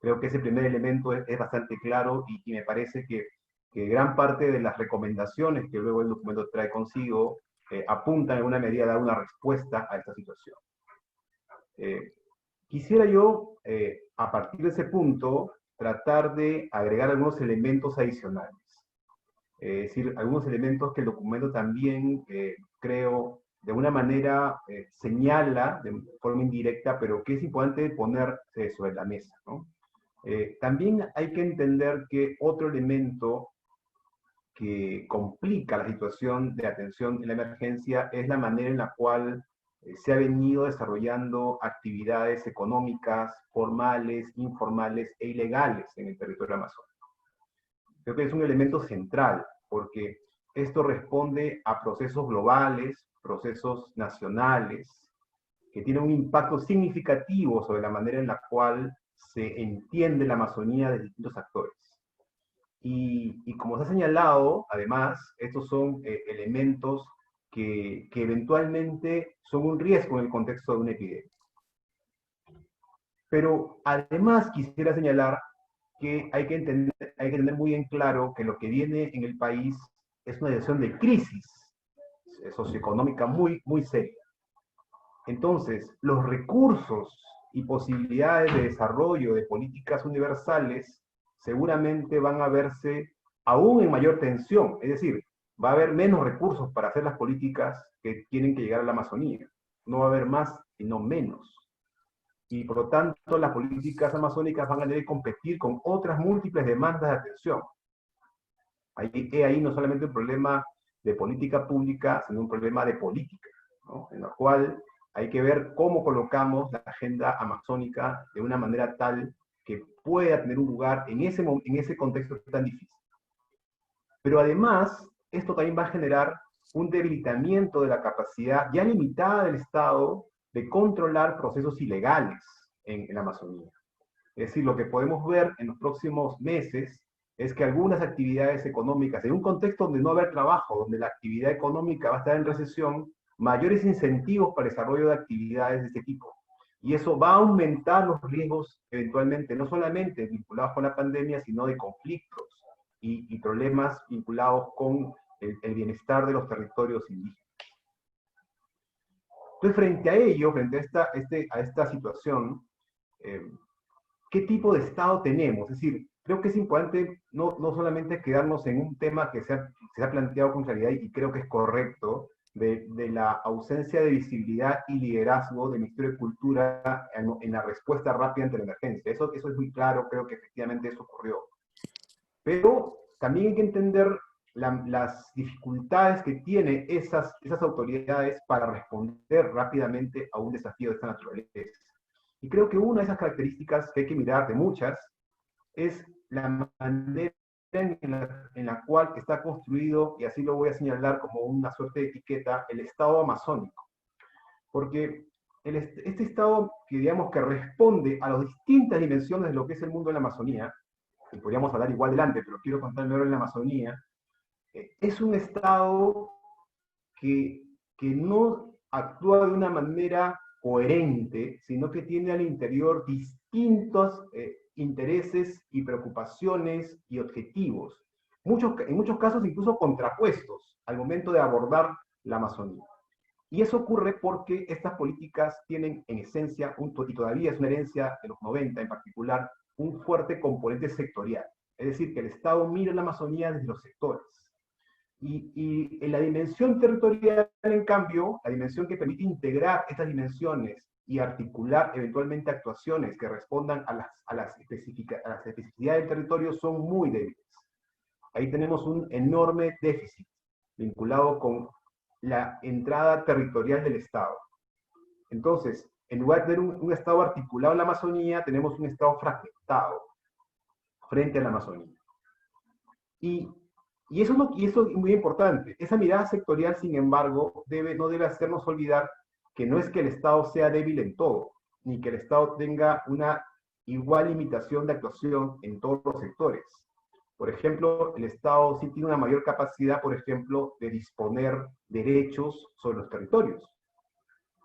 Creo que ese primer elemento es bastante claro, y me parece que gran parte de las recomendaciones que luego el documento trae consigo apuntan en una medida a dar una respuesta a esta situación. Quisiera yo, a partir de ese punto, tratar de agregar algunos elementos adicionales. Es decir, algunos elementos que el documento también, creo, de una manera señala de forma indirecta, pero que es importante poner sobre la mesa, ¿no? También hay que entender que otro elemento que complica la situación de atención en la emergencia es la manera en la cual se ha venido desarrollando actividades económicas, formales, informales e ilegales en el territorio amazónico. Creo que es un elemento central, porque esto responde a procesos globales, procesos nacionales, que tiene un impacto significativo sobre la manera en la cual se entiende la Amazonía de distintos actores. Y como se ha señalado, además, estos son elementos que eventualmente son un riesgo en el contexto de una epidemia. Pero además quisiera señalar que hay que tener muy en claro que lo que viene en el país es una situación de crisis socioeconómica muy, muy seria. Entonces, los recursos y posibilidades de desarrollo de políticas universales seguramente van a verse aún en mayor tensión. Es decir, va a haber menos recursos para hacer las políticas que tienen que llegar a la Amazonía. No va a haber más, sino menos. Y por lo tanto, las políticas amazónicas van a tener que competir con otras múltiples demandas de atención. Ahí no solamente un problema de política pública, sino un problema de política, ¿no? En la cual hay que ver cómo colocamos la agenda amazónica de una manera tal que pueda tener un lugar en ese contexto tan difícil. Pero además, esto también va a generar un debilitamiento de la capacidad ya limitada del Estado de controlar procesos ilegales en la Amazonía. Es decir, lo que podemos ver en los próximos meses es que algunas actividades económicas, en un contexto donde no va a haber trabajo, donde la actividad económica va a estar en recesión, mayores incentivos para el desarrollo de actividades de este tipo. Y eso va a aumentar los riesgos eventualmente, no solamente vinculados con la pandemia, sino de conflictos y problemas vinculados con el bienestar de los territorios indígenas. Entonces, frente a ello, frente a esta situación, ¿qué tipo de Estado tenemos? Es decir, creo que es importante no solamente quedarnos en un tema que se ha planteado con claridad y creo que es correcto, de la ausencia de visibilidad y liderazgo del Ministerio de Cultura en la respuesta rápida ante la emergencia. Eso es muy claro, creo que efectivamente eso ocurrió. Pero también hay que entender las dificultades que tienen esas autoridades para responder rápidamente a un desafío de esta naturaleza. Y creo que una de esas características que hay que mirar, de muchas, es la manera en la cual está construido, y así lo voy a señalar como una suerte de etiqueta, el Estado amazónico. Porque este Estado que digamos que responde a las distintas dimensiones de lo que es el mundo de la Amazonía, y podríamos hablar igual delante, pero quiero contar mejor en la Amazonía, es un Estado que no actúa de una manera coherente, sino que tiene al interior distintos intereses y preocupaciones y objetivos, en muchos casos incluso contrapuestos al momento de abordar la Amazonía. Y eso ocurre porque estas políticas tienen en esencia, y todavía es una herencia de los 90 en particular, un fuerte componente sectorial. Es decir, que el Estado mira la Amazonía desde los sectores. Y en la dimensión territorial, en cambio, la dimensión que permite integrar estas dimensiones y articular eventualmente actuaciones que respondan a las especificidades del territorio son muy débiles. Ahí tenemos un enorme déficit vinculado con la entrada territorial del Estado. Entonces, en lugar de tener un Estado articulado en la Amazonía, tenemos un Estado fragmentado frente a la Amazonía. Y eso es muy importante. Esa mirada sectorial, sin embargo, no debe hacernos olvidar que no es que el Estado sea débil en todo, ni que el Estado tenga una igual limitación de actuación en todos los sectores. Por ejemplo, el Estado sí tiene una mayor capacidad, por ejemplo, de disponer derechos sobre los territorios.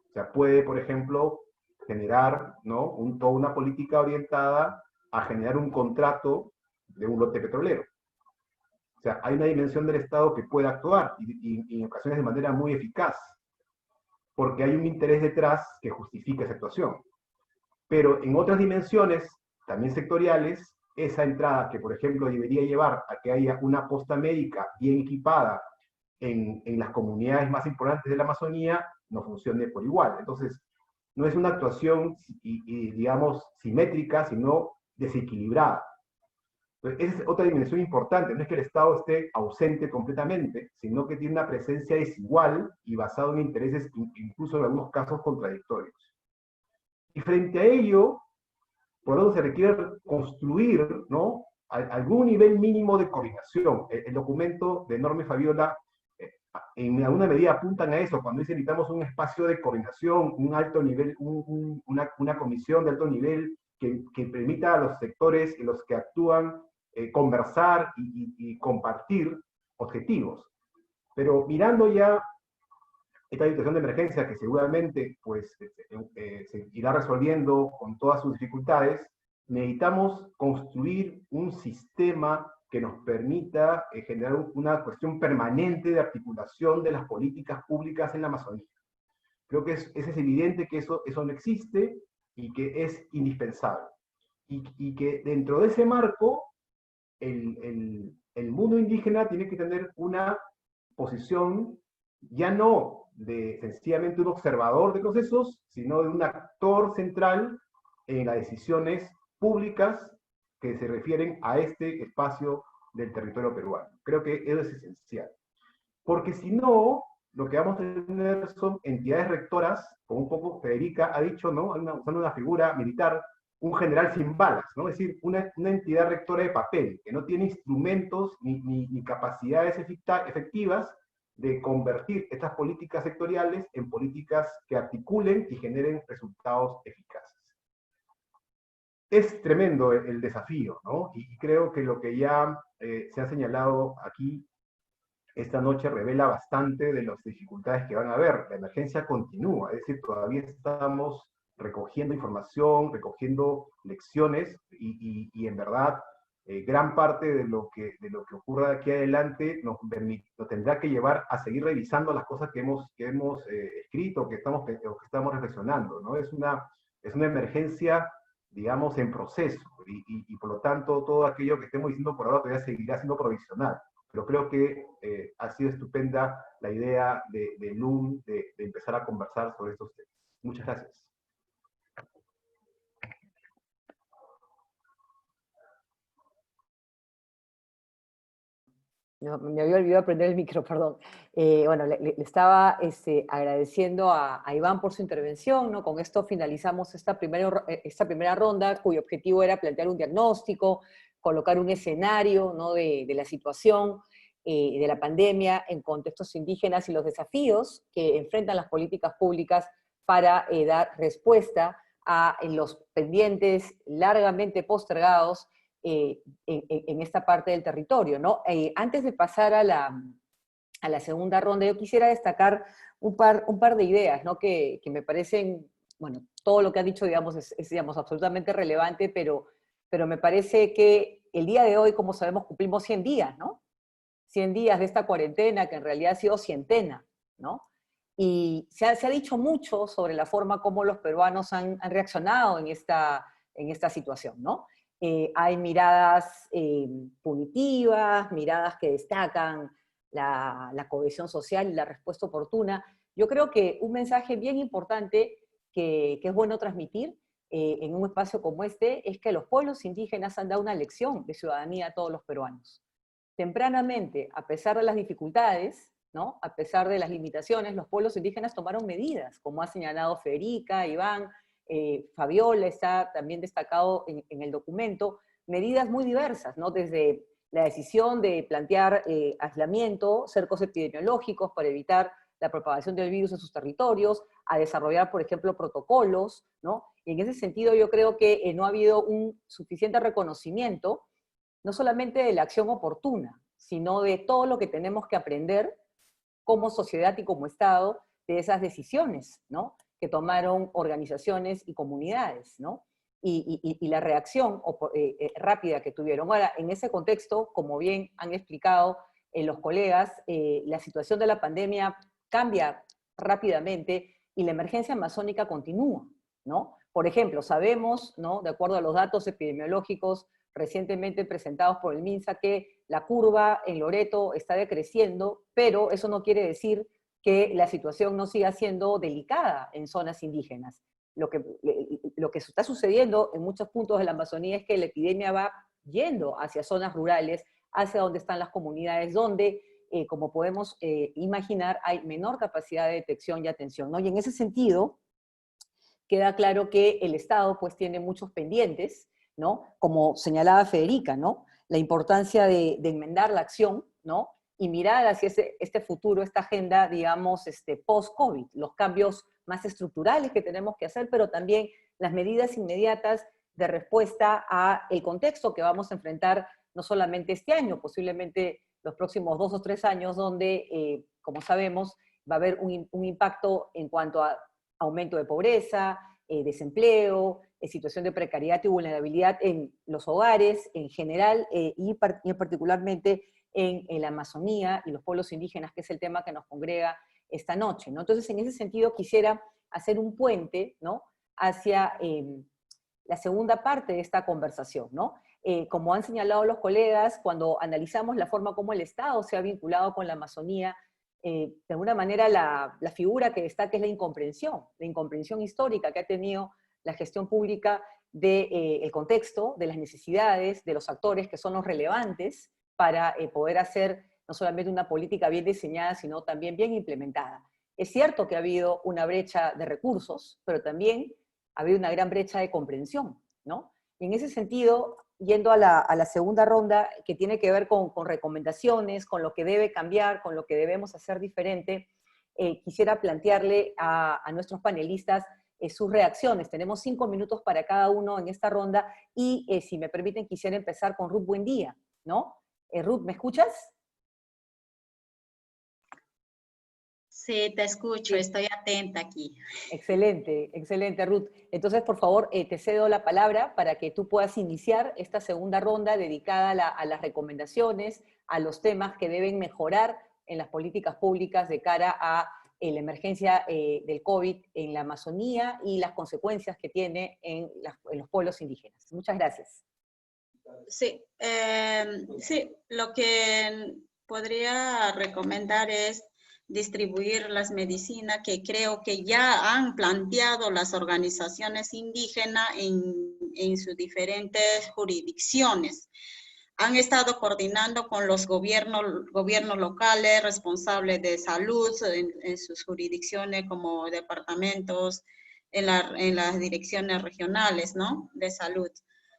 O sea, puede, por ejemplo, generar, ¿no?, toda una política orientada a generar un contrato de un lote petrolero. O sea, hay una dimensión del Estado que puede actuar y en ocasiones de manera muy eficaz, porque hay un interés detrás que justifica esa actuación. Pero en otras dimensiones, también sectoriales, esa entrada que, por ejemplo, debería llevar a que haya una posta médica bien equipada en las comunidades más importantes de la Amazonía, no funcione por igual. Entonces, no es una actuación, digamos, simétrica, sino desequilibrada. Entonces, esa es otra dimensión importante. No es que el Estado esté ausente completamente, sino que tiene una presencia desigual y basada en intereses, incluso en algunos casos, contradictorios. Y frente a ello, por eso se requiere construir, ¿no?, algún nivel mínimo de coordinación. El documento de Norma Fabiola en alguna medida apuntan a eso, cuando dicen necesitamos un espacio de coordinación, un alto nivel, una comisión de alto nivel que permita a los sectores y los que actúan conversar y compartir objetivos. Pero mirando ya esta situación de emergencia que seguramente pues, se irá resolviendo con todas sus dificultades, necesitamos construir un sistema que nos permita generar una cuestión permanente de articulación de las políticas públicas en la Amazonía. Creo que es evidente que eso no existe y que es indispensable. Y que dentro de ese marco, el mundo indígena tiene que tener una posición ya no de sencillamente un observador de procesos, sino de un actor central en las decisiones públicas que se refieren a este espacio del territorio peruano. Creo que eso es esencial. Porque si no, lo que vamos a tener son entidades rectoras, como un poco Federica ha dicho, ¿no? Usando una figura militar, un general sin balas, ¿no? Es decir, una entidad rectora de papel, que no tiene instrumentos ni capacidades efectivas de convertir estas políticas sectoriales en políticas que articulen y generen resultados eficaces. Es tremendo el desafío, ¿no? Y creo que lo que ya se ha señalado aquí esta noche revela bastante de las dificultades que van a haber. La emergencia continúa, es decir, todavía estamos recogiendo información, recogiendo lecciones y en verdad gran parte de lo que ocurra de aquí adelante nos tendrá que llevar a seguir revisando las cosas que hemos escrito, que estamos reflexionando, ¿no? Es una emergencia, digamos, en proceso y por lo tanto todo aquello que estemos diciendo por ahora todavía seguirá siendo provisional. Pero creo que ha sido estupenda la idea de LUM de empezar a conversar sobre estos temas. Muchas gracias. No, me había olvidado prender el micro, perdón. Bueno, le estaba agradeciendo a Iván por su intervención, ¿no? Con esto finalizamos esta primera ronda, cuyo objetivo era plantear un diagnóstico, colocar un escenario, ¿no? de la situación de la pandemia en contextos indígenas y los desafíos que enfrentan las políticas públicas para dar respuesta a los pendientes largamente postergados en esta parte del territorio, ¿no? Antes de pasar a la segunda ronda, yo quisiera destacar un par de ideas, ¿no? Que me parecen, bueno, todo lo que ha dicho, digamos, es digamos, absolutamente relevante, pero me parece que el día de hoy, como sabemos, cumplimos 100 días, ¿no? 100 días de esta cuarentena, que en realidad ha sido cientena, ¿no? Y se ha dicho mucho sobre la forma como los peruanos han reaccionado en esta situación, ¿no? Hay miradas punitivas, miradas que destacan la cohesión social y la respuesta oportuna. Yo creo que un mensaje bien importante que es bueno transmitir en un espacio como este es que los pueblos indígenas han dado una lección de ciudadanía a todos los peruanos. Tempranamente, a pesar de las dificultades, ¿no? A pesar de las limitaciones, los pueblos indígenas tomaron medidas, como ha señalado Federica, Iván, Fabiola está también destacado en el documento, medidas muy diversas, ¿no? Desde la decisión de plantear aislamiento, cercos epidemiológicos para evitar la propagación del virus en sus territorios, a desarrollar, por ejemplo, protocolos, ¿no? Y en ese sentido yo creo que no ha habido un suficiente reconocimiento, no solamente de la acción oportuna, sino de todo lo que tenemos que aprender como sociedad y como Estado de esas decisiones, ¿no? Que tomaron organizaciones y comunidades, ¿no? Y la reacción rápida que tuvieron. Ahora, en ese contexto, como bien han explicado los colegas, la situación de la pandemia cambia rápidamente y la emergencia amazónica continúa, ¿no? Por ejemplo, sabemos, ¿no? De acuerdo a los datos epidemiológicos recientemente presentados por el MINSA, que la curva en Loreto está decreciendo, pero eso no quiere decir que la situación no siga siendo delicada en zonas indígenas. Lo que está sucediendo en muchos puntos de la Amazonía es que la epidemia va yendo hacia zonas rurales, hacia donde están las comunidades, donde, como podemos imaginar, hay menor capacidad de detección y atención, ¿no? Y en ese sentido, queda claro que el Estado pues tiene muchos pendientes, ¿no? Como señalaba Federica, ¿no? La importancia de enmendar la acción, ¿no? y mirar hacia este futuro, esta agenda, digamos, post-COVID, los cambios más estructurales que tenemos que hacer, pero también las medidas inmediatas de respuesta al contexto que vamos a enfrentar no solamente este año, posiblemente los próximos 2 o 3 años, donde, como sabemos, va a haber un impacto en cuanto a aumento de pobreza, desempleo, situación de precariedad y vulnerabilidad en los hogares en general y particularmente en la Amazonía y los pueblos indígenas, que es el tema que nos congrega esta noche, ¿no? Entonces, en ese sentido, quisiera hacer un puente, ¿no?, hacia la segunda parte de esta conversación, ¿no? Como han señalado los colegas, cuando analizamos la forma como el Estado se ha vinculado con la Amazonía, de alguna manera la figura que destaca es la incomprensión histórica que ha tenido la gestión pública del contexto, de las necesidades, de los actores que son los relevantes para poder hacer no solamente una política bien diseñada, sino también bien implementada. Es cierto que ha habido una brecha de recursos, pero también ha habido una gran brecha de comprensión, ¿no? Y en ese sentido, yendo a la segunda ronda, que tiene que ver con recomendaciones, con lo que debe cambiar, con lo que debemos hacer diferente, quisiera plantearle a nuestros panelistas sus reacciones. Tenemos 5 minutos para cada uno en esta ronda y, si me permiten, quisiera empezar con Ruth Buendía, ¿no? Ruth, ¿me escuchas? Sí, te escucho, estoy atenta aquí. Excelente, excelente, Ruth. Entonces, por favor, te cedo la palabra para que tú puedas iniciar esta segunda ronda dedicada a las recomendaciones, a los temas que deben mejorar en las políticas públicas de cara a la emergencia del COVID en la Amazonía y las consecuencias que tiene en los pueblos indígenas. Muchas gracias. Sí, sí, lo que podría recomendar es distribuir las medicinas que creo que ya han planteado las organizaciones indígenas en sus diferentes jurisdicciones. Han estado coordinando con los gobiernos locales responsables de salud en sus jurisdicciones como departamentos, en las direcciones regionales, ¿no?, de salud.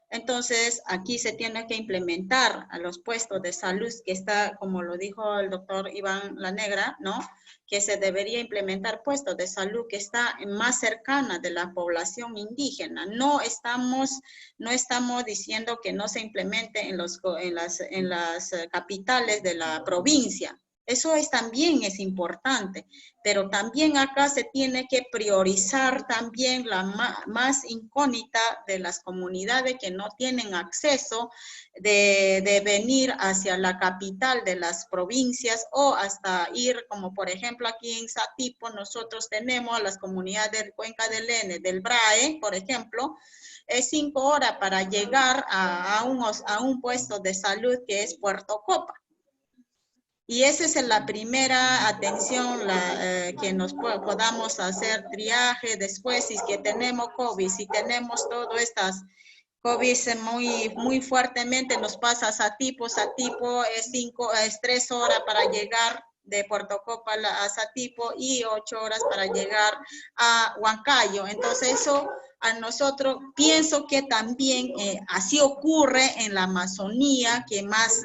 Entonces, aquí se tiene que implementar a los puestos de salud que está, como lo dijo el doctor Iván La Negra, ¿no?, que se debería implementar puestos de salud que está más cercana de la población indígena. No estamos diciendo que no se implemente en las capitales de la provincia. Eso también es importante, pero también acá se tiene que priorizar también la más incógnita de las comunidades que no tienen acceso de venir hacia la capital de las provincias o hasta ir, como por ejemplo aquí en Satipo, nosotros tenemos a las comunidades del Cuenca del N, del BRAE, por ejemplo, es 5 horas para llegar a un puesto de salud que es Puerto Copa. Y esa es la primera atención que nos podamos hacer triaje después, si es que tenemos COVID, si tenemos todas estas COVID muy fuertemente, nos pasa a Satipo es 3 horas para llegar de Puerto Copa a Satipo y 8 horas para llegar a Huancayo. Entonces eso a nosotros, pienso que también así ocurre en la Amazonía, que más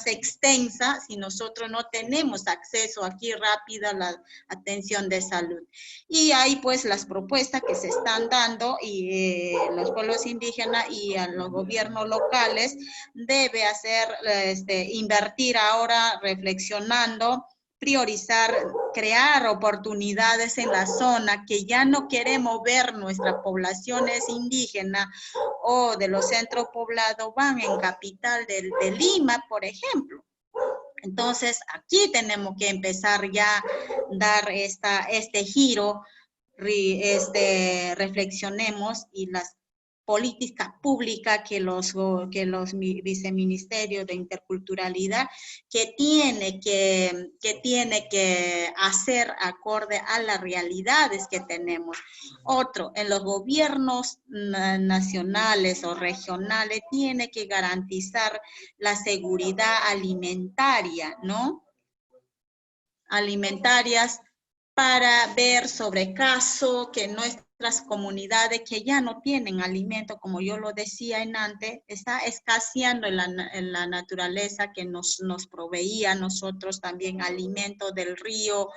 extensa, si nosotros no tenemos acceso aquí rápida a la atención de salud. Y hay pues las propuestas que se están dando y los pueblos indígenas y a los gobiernos locales debe hacer, invertir ahora reflexionando, priorizar, crear oportunidades en la zona, que ya no queremos ver nuestras poblaciones indígenas o de los centros poblados van en capital de Lima, por ejemplo. Entonces, aquí tenemos que empezar ya a dar este giro, reflexionemos y las políticas públicas que los viceministerios de interculturalidad que tiene que hacer acorde a las realidades que tenemos. Otro, en los gobiernos nacionales o regionales tiene que garantizar la seguridad alimentaria, ¿no? Alimentarias para ver sobre caso que nuestras comunidades que ya no tienen alimento, como yo lo decía en antes, está escaseando en la naturaleza que nos proveía a nosotros también alimento del río,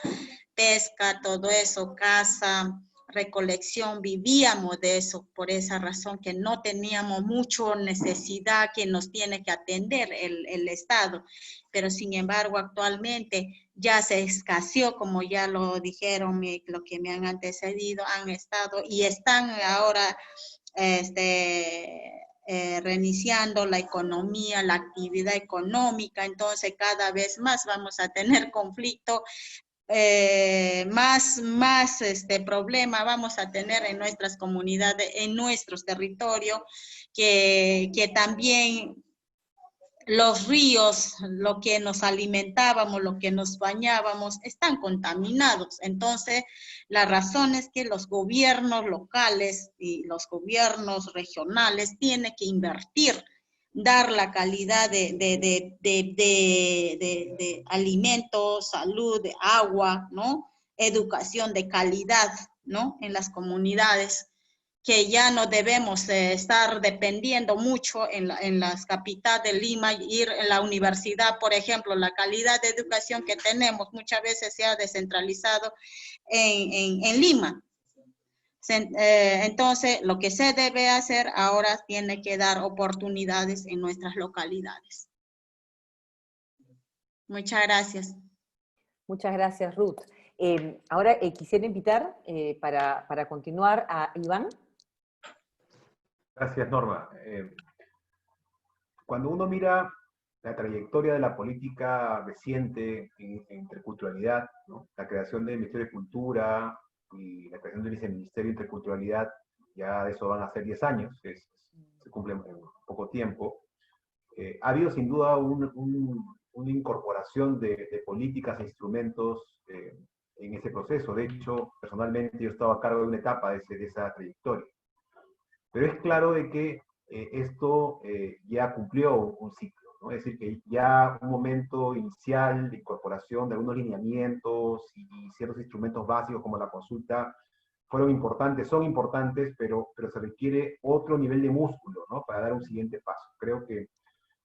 pesca, todo eso, caza, recolección, vivíamos de eso, por esa razón que no teníamos mucha necesidad que nos tiene que atender el Estado, pero sin embargo actualmente ya se escaseó, como ya lo dijeron, lo que me han antecedido, han estado y están ahora reiniciando la economía, la actividad económica, entonces cada vez más vamos a tener conflicto, más problema vamos a tener en nuestras comunidades, en nuestros territorios, que también los ríos, lo que nos alimentábamos, lo que nos bañábamos, están contaminados. Entonces, la razón es que los gobiernos locales y los gobiernos regionales tienen que invertir, dar la calidad de alimentos, salud, de agua, ¿no? Educación de calidad, ¿no? En las comunidades, que ya no debemos estar dependiendo mucho en las capitales de Lima, ir en la universidad, por ejemplo, la calidad de educación que tenemos muchas veces se ha descentralizado en Lima. Entonces, lo que se debe hacer ahora tiene que dar oportunidades en nuestras localidades. Muchas gracias. Muchas gracias, Ruth. Ahora quisiera invitar para continuar a Iván. Gracias, Norma. Cuando uno mira la trayectoria de la política reciente en interculturalidad, ¿no? La creación del Ministerio de Cultura y la creación del Viceministerio de Interculturalidad, ya de eso van a ser 10 años, se cumple en poco tiempo. Ha habido sin duda una incorporación de políticas e instrumentos en ese proceso. De hecho, personalmente yo estaba a cargo de una etapa de esa trayectoria. Pero es claro de que esto ya cumplió un ciclo, ¿no? Es decir, que ya un momento inicial de incorporación de algunos lineamientos y ciertos instrumentos básicos como la consulta fueron importantes, son importantes, pero se requiere otro nivel de músculo, ¿no? Para dar un siguiente paso. Creo que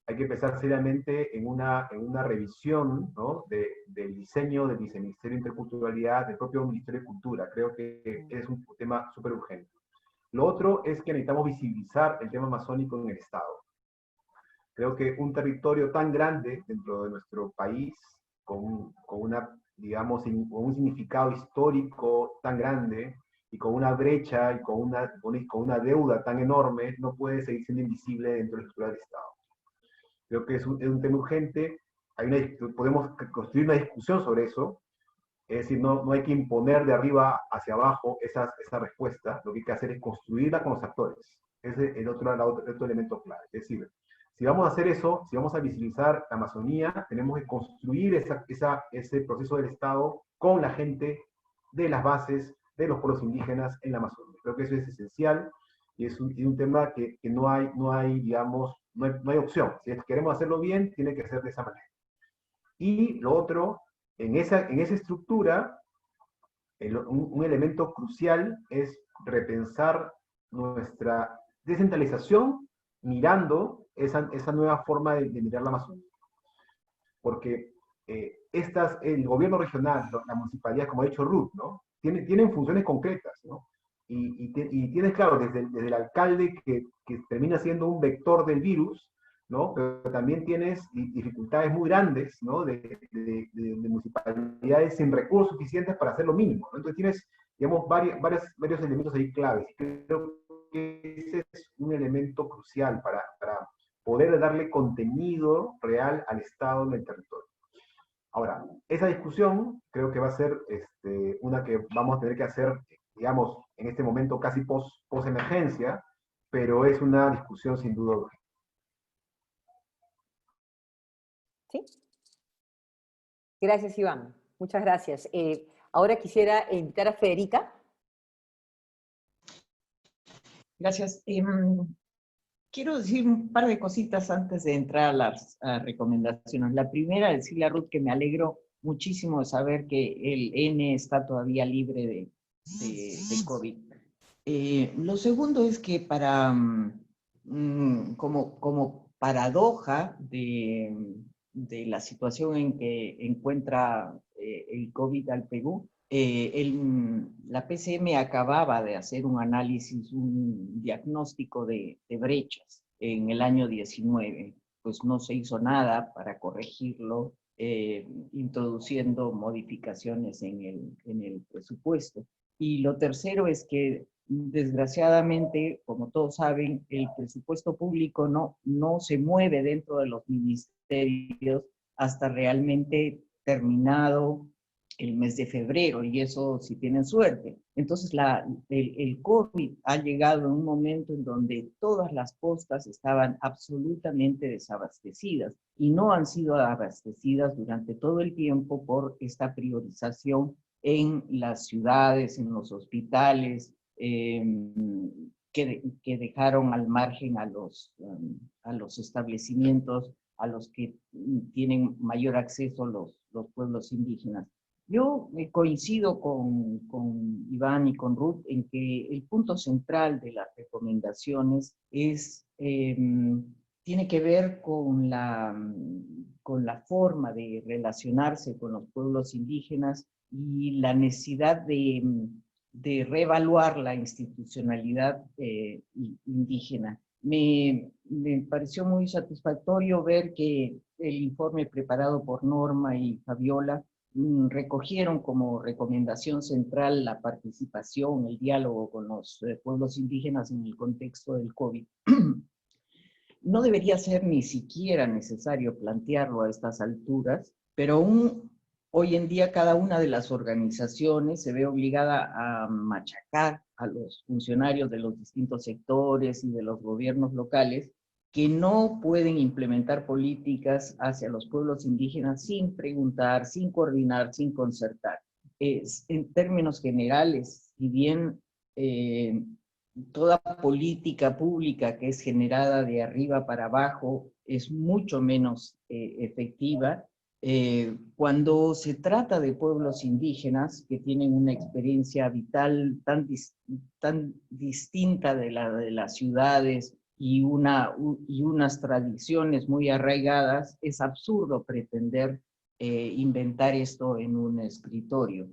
hay que empezar seriamente en una revisión, ¿no? del diseño del Viceministerio de Interculturalidad, del propio Ministerio de Cultura. Creo que es un tema súper urgente. Lo otro es que necesitamos visibilizar el tema amazónico en el Estado. Creo que un territorio tan grande dentro de nuestro país, con digamos, con un significado histórico tan grande, y con una brecha y con una deuda tan enorme, no puede seguir siendo invisible dentro de la estructura del Estado. Creo que es un tema urgente, podemos construir una discusión sobre eso. Es decir, no hay que imponer de arriba hacia abajo esa respuesta, lo que hay que hacer es construirla con los actores. Ese es el otro elemento clave. Es decir, si vamos a hacer eso, si vamos a visibilizar la Amazonía, tenemos que construir ese proceso del Estado con la gente de las bases, de los pueblos indígenas en la Amazonía. Creo que eso es esencial y es un tema que no hay, digamos, no hay opción. Si queremos hacerlo bien, tiene que ser de esa manera. Y lo otro, en esa estructura, un elemento crucial es repensar nuestra descentralización mirando esa nueva forma de mirar la Amazonía. Porque el gobierno regional, la municipalidad, como ha dicho Ruth, ¿no? Tienen funciones concretas, ¿no? Y tienes, claro, desde el alcalde que termina siendo un vector del virus, ¿no? Pero también tienes dificultades muy grandes, ¿no? de municipalidades sin recursos suficientes para hacer lo mínimo, ¿no? Entonces tienes, digamos, varios elementos ahí claves. Creo que ese es un elemento crucial para poder darle contenido real al Estado en el territorio. Ahora, esa discusión creo que va a ser una que vamos a tener que hacer, digamos, en este momento casi post-emergencia, pero es una discusión sin duda urgente. ¿Sí? Gracias, Iván. Muchas gracias. Ahora quisiera invitar a Federica. Gracias. Quiero decir un par de cositas antes de entrar a las recomendaciones. La primera, decirle a Ruth que me alegro muchísimo de saber que el N está todavía libre de COVID. Lo segundo es que como paradoja de la situación en que encuentra el COVID al Perú, la PCM acababa de hacer un análisis, un diagnóstico de brechas en el año 19. Pues no se hizo nada para corregirlo, introduciendo modificaciones en el presupuesto. Y lo tercero es que, desgraciadamente, como todos saben, el presupuesto público no se mueve dentro de los ministerios hasta realmente terminado el mes de febrero, y eso si tienen suerte. Entonces el COVID ha llegado en un momento en donde todas las postas estaban absolutamente desabastecidas y no han sido abastecidas durante todo el tiempo por esta priorización en las ciudades, en los hospitales, que dejaron al margen a los establecimientos a los que tienen mayor acceso los pueblos indígenas. Yo coincido con Iván y con Ruth en que el punto central de las recomendaciones tiene que ver con la forma de relacionarse con los pueblos indígenas y la necesidad de reevaluar la institucionalidad indígena. Me pareció muy satisfactorio ver que el informe preparado por Norma y Fabiola recogieron como recomendación central la participación, el diálogo con los pueblos indígenas en el contexto del COVID. No debería ser ni siquiera necesario plantearlo a estas alturas, pero hoy en día cada una de las organizaciones se ve obligada a machacar a los funcionarios de los distintos sectores y de los gobiernos locales que no pueden implementar políticas hacia los pueblos indígenas sin preguntar, sin coordinar, sin concertar. En términos generales, si bien toda política pública que es generada de arriba para abajo es mucho menos efectiva, cuando se trata de pueblos indígenas que tienen una experiencia vital tan distinta de la de las ciudades y unas tradiciones muy arraigadas, es absurdo pretender inventar esto en un escritorio.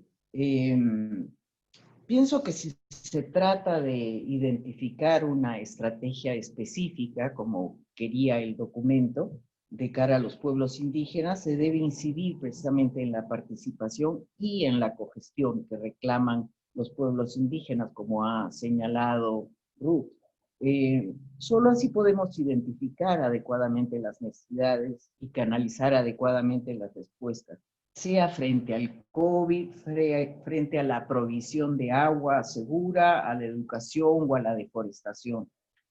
Pienso que si se trata de identificar una estrategia específica, como quería el documento, de cara a los pueblos indígenas, se debe incidir precisamente en la participación y en la cogestión que reclaman los pueblos indígenas, como ha señalado Ruth. Solo así podemos identificar adecuadamente las necesidades y canalizar adecuadamente las respuestas, sea frente al COVID, frente a la provisión de agua segura, a la educación o a la deforestación.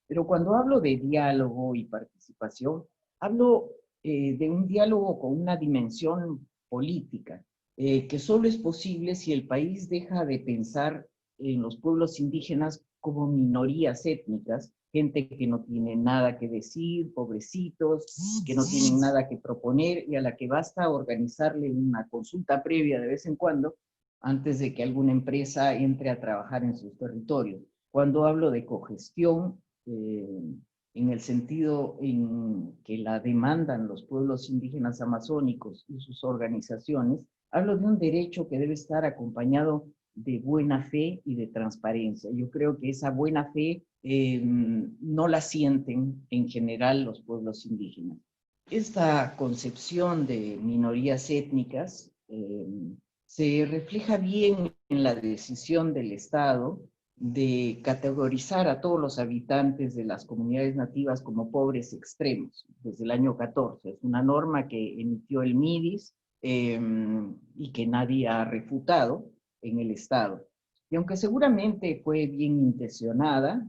Pero cuando hablo de diálogo y participación, hablo de un diálogo con una dimensión política, que solo es posible si el país deja de pensar en los pueblos indígenas como minorías étnicas, gente que no tiene nada que decir, pobrecitos, que no tienen nada que proponer y a la que basta organizarle una consulta previa de vez en cuando antes de que alguna empresa entre a trabajar en sus territorios. Cuando hablo de cogestión, en el sentido en que la demandan los pueblos indígenas amazónicos y sus organizaciones, hablo de un derecho que debe estar acompañado de buena fe y de transparencia. Yo creo que esa buena fe no la sienten en general los pueblos indígenas. Esta concepción de minorías étnicas se refleja bien en la decisión del Estado de categorizar a todos los habitantes de las comunidades nativas como pobres extremos desde el año 14. Es una norma que emitió el MIDIS y que nadie ha refutado en el Estado. Y aunque seguramente fue bien intencionada,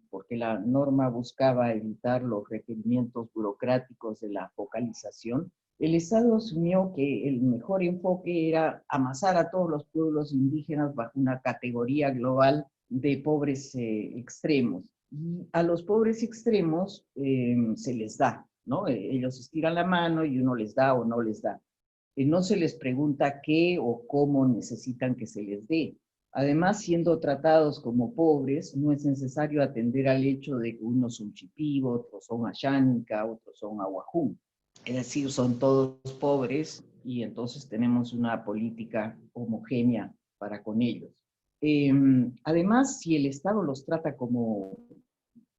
porque la norma buscaba evitar los requerimientos burocráticos de la focalización, el Estado asumió que el mejor enfoque era amasar a todos los pueblos indígenas bajo una categoría global de pobres extremos. Y a los pobres extremos se les da, ¿no? Ellos estiran la mano y uno les da o no les da. no se les pregunta qué o cómo necesitan que se les dé. Además, siendo tratados como pobres, no es necesario atender al hecho de que unos son Shipibo, otros son Ashánica, otros son Ahuajún. Es decir, son todos pobres y entonces tenemos una política homogénea para con ellos. Además, si el Estado los trata como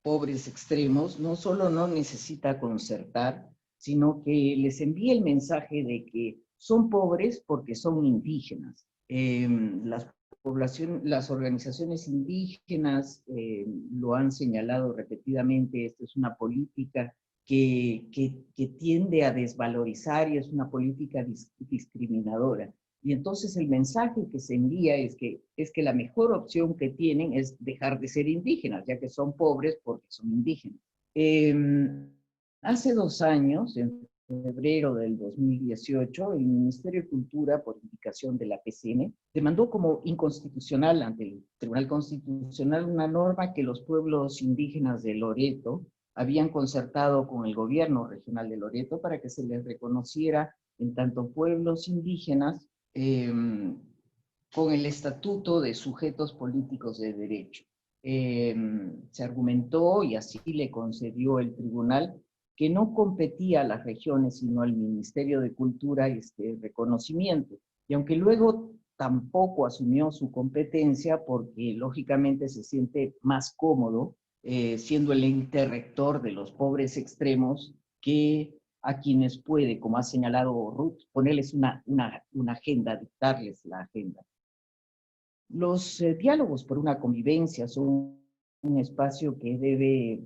pobres extremos, no solo no necesita concertar, sino que les envía el mensaje de que son pobres porque son indígenas. Las organizaciones indígenas lo han señalado repetidamente. Esta es una política que tiende a desvalorizar y es una política discriminadora. Y entonces el mensaje que se envía es que la mejor opción que tienen es dejar de ser indígenas, ya que son pobres porque son indígenas. Hace 2 años, en febrero del 2018, el Ministerio de Cultura, por indicación de la PCM, demandó como inconstitucional ante el Tribunal Constitucional una norma que los pueblos indígenas de Loreto habían concertado con el gobierno regional de Loreto para que se les reconociera en tanto pueblos indígenas con el estatuto de sujetos políticos de derecho. Se argumentó, y así le concedió el tribunal, que no competía a las regiones, sino al Ministerio de Cultura este reconocimiento. Y aunque luego tampoco asumió su competencia, porque lógicamente se siente más cómodo siendo el ente rector de los pobres extremos que a quienes puede, como ha señalado Ruth, ponerles una agenda, dictarles la agenda. Los diálogos por una convivencia son un espacio que debe,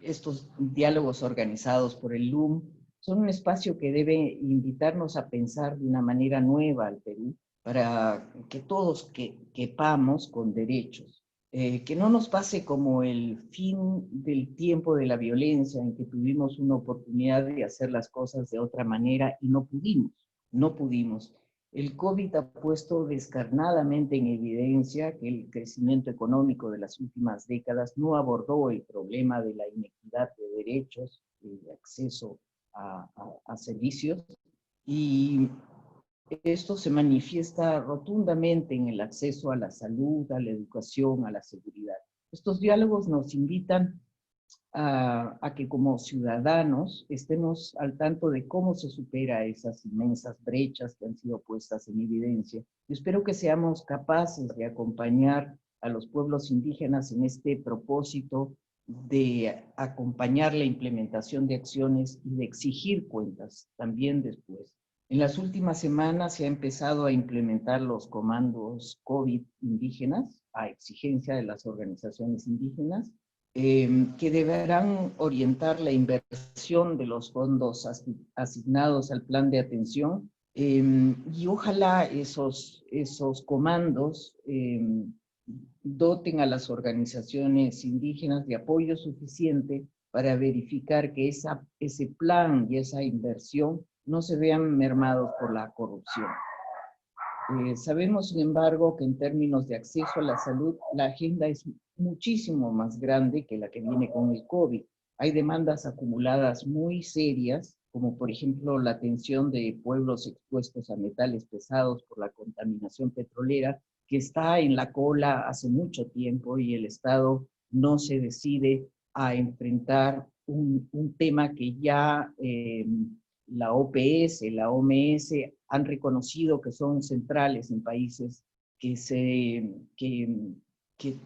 estos diálogos organizados por el LUM, son un espacio que debe invitarnos a pensar de una manera nueva al Perú, para que todos quepamos con derechos. Que no nos pase como el fin del tiempo de la violencia, en que tuvimos una oportunidad de hacer las cosas de otra manera y no pudimos. El COVID ha puesto descarnadamente en evidencia que el crecimiento económico de las últimas décadas no abordó el problema de la inequidad de derechos, de acceso a servicios, y esto se manifiesta rotundamente en el acceso a la salud, a la educación, a la seguridad. Estos diálogos nos invitan a que como ciudadanos estemos al tanto de cómo se supera esas inmensas brechas que han sido puestas en evidencia. Yo espero que seamos capaces de acompañar a los pueblos indígenas en este propósito de acompañar la implementación de acciones y de exigir cuentas también después. En las últimas semanas se ha empezado a implementar los comandos COVID indígenas a exigencia de las organizaciones indígenas, que deberán orientar la inversión de los fondos asignados al plan de atención, y ojalá esos comandos doten a las organizaciones indígenas de apoyo suficiente para verificar que ese plan y esa inversión no se vean mermados por la corrupción. Sabemos, sin embargo, que en términos de acceso a la salud, la agenda es muchísimo más grande que la que viene con el COVID. Hay demandas acumuladas muy serias, como por ejemplo la atención de pueblos expuestos a metales pesados por la contaminación petrolera, que está en la cola hace mucho tiempo y el Estado no se decide a enfrentar un tema que ya la OPS, la OMS han reconocido que son centrales en países que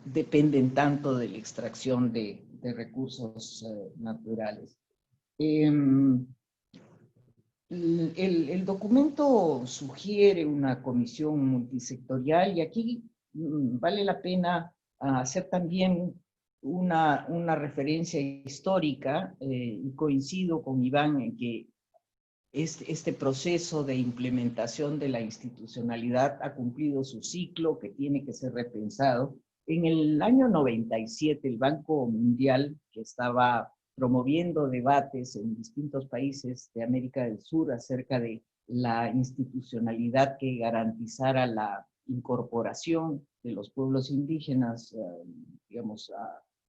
dependen tanto de la extracción de recursos naturales. El documento sugiere una comisión multisectorial y aquí vale la pena hacer también una referencia histórica, y coincido con Iván en que este proceso de implementación de la institucionalidad ha cumplido su ciclo, que tiene que ser repensado. En el año 97, el Banco Mundial, que estaba promoviendo debates en distintos países de América del Sur acerca de la institucionalidad que garantizara la incorporación de los pueblos indígenas, digamos,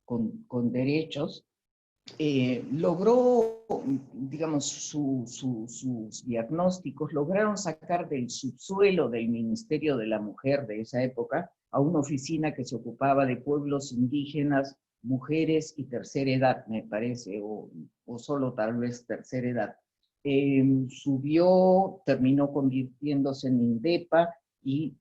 con derechos, logró, digamos, sus diagnósticos, lograron sacar del subsuelo del Ministerio de la Mujer de esa época a una oficina que se ocupaba de pueblos indígenas, mujeres y tercera edad, me parece, o solo tal vez tercera edad. Subió, terminó convirtiéndose en INDEPA y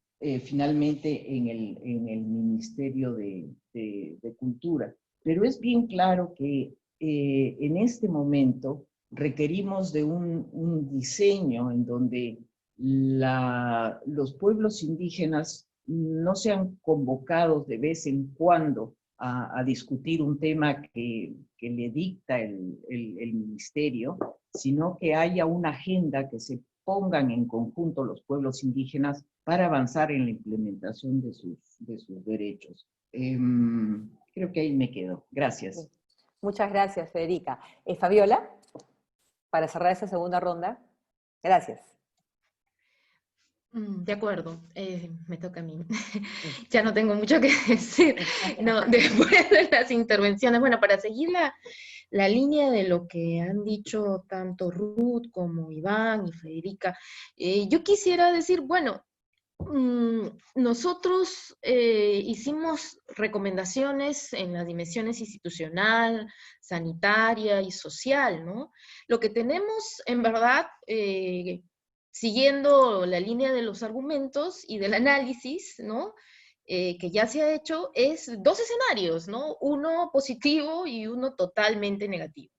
finalmente en el Ministerio de Cultura. Pero es bien claro que en este momento requerimos de un diseño en donde los pueblos indígenas no sean convocados de vez en cuando a discutir un tema que le dicta el ministerio, sino que haya una agenda que se pongan en conjunto los pueblos indígenas para avanzar en la implementación de sus derechos. Creo que ahí me quedo. Gracias. Muchas gracias, Federica. Fabiola, para cerrar esa segunda ronda. Gracias. De acuerdo, me toca a mí. Ya no tengo mucho que decir. No, después de las intervenciones, bueno, para seguir la línea de lo que han dicho tanto Ruth como Iván y Federica, yo quisiera decir, bueno, nosotros hicimos recomendaciones en las dimensiones institucional, sanitaria y social, ¿no? Lo que tenemos, en verdad, siguiendo la línea de los argumentos y del análisis, ¿no? Que ya se ha hecho, es dos escenarios, ¿no? Uno positivo y uno totalmente negativo.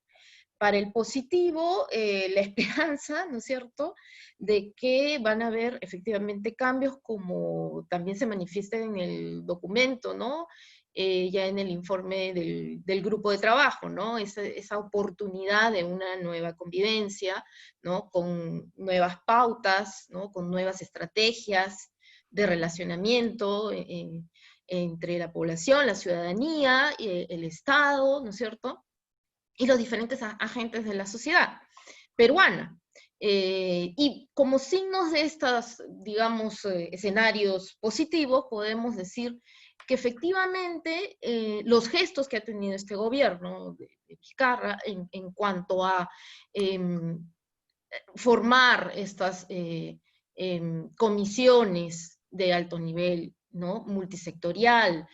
Para el positivo, la esperanza, ¿no es cierto?, de que van a haber efectivamente cambios como también se manifiesta en el documento, ¿no? Ya en el informe del grupo de trabajo, ¿no? Esa oportunidad de una nueva convivencia, ¿no? Con nuevas pautas, ¿no? Con nuevas estrategias de relacionamiento entre la población, la ciudadanía, el Estado, ¿no es cierto?, y los diferentes agentes de la sociedad peruana. Y como signos de estos, digamos, escenarios positivos, podemos decir que efectivamente los gestos que ha tenido este gobierno de Vizcarra en cuanto a formar estas comisiones de alto nivel, ¿no? Multisectorial,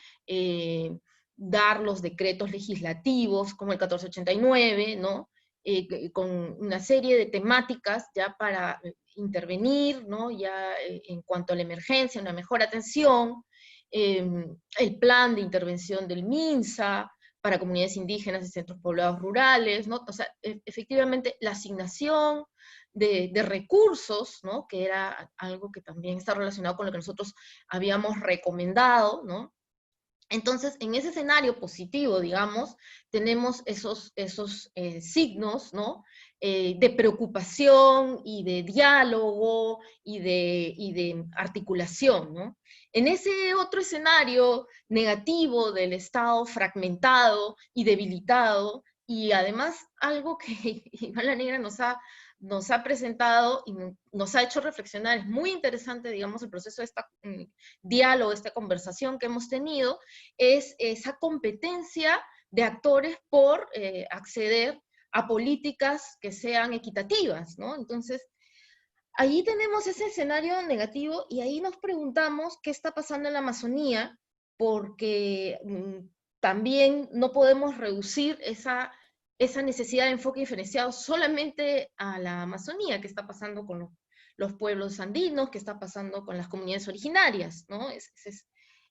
dar los decretos legislativos como el 1489, ¿no? Con una serie de temáticas ya para intervenir, ¿no? Ya en cuanto a la emergencia, una mejor atención, el plan de intervención del MINSA para comunidades indígenas y centros poblados rurales, ¿no? O sea, efectivamente la asignación de recursos, ¿no? Que era algo que también está relacionado con lo que nosotros habíamos recomendado, ¿no? Entonces, en ese escenario positivo, digamos, tenemos esos signos, ¿no? De preocupación y de diálogo y de articulación, ¿no? En ese otro escenario negativo del Estado fragmentado y debilitado, y además algo que Iván La Negra nos ha presentado y nos ha hecho reflexionar, es muy interesante, digamos, el proceso de este diálogo, esta conversación que hemos tenido, es esa competencia de actores por acceder a políticas que sean equitativas, ¿no? Entonces, ahí tenemos ese escenario negativo y ahí nos preguntamos qué está pasando en la Amazonía, porque también no podemos reducir esa necesidad de enfoque diferenciado solamente a la Amazonía, qué está pasando con los pueblos andinos, qué está pasando con las comunidades originarias, ¿no? Esas es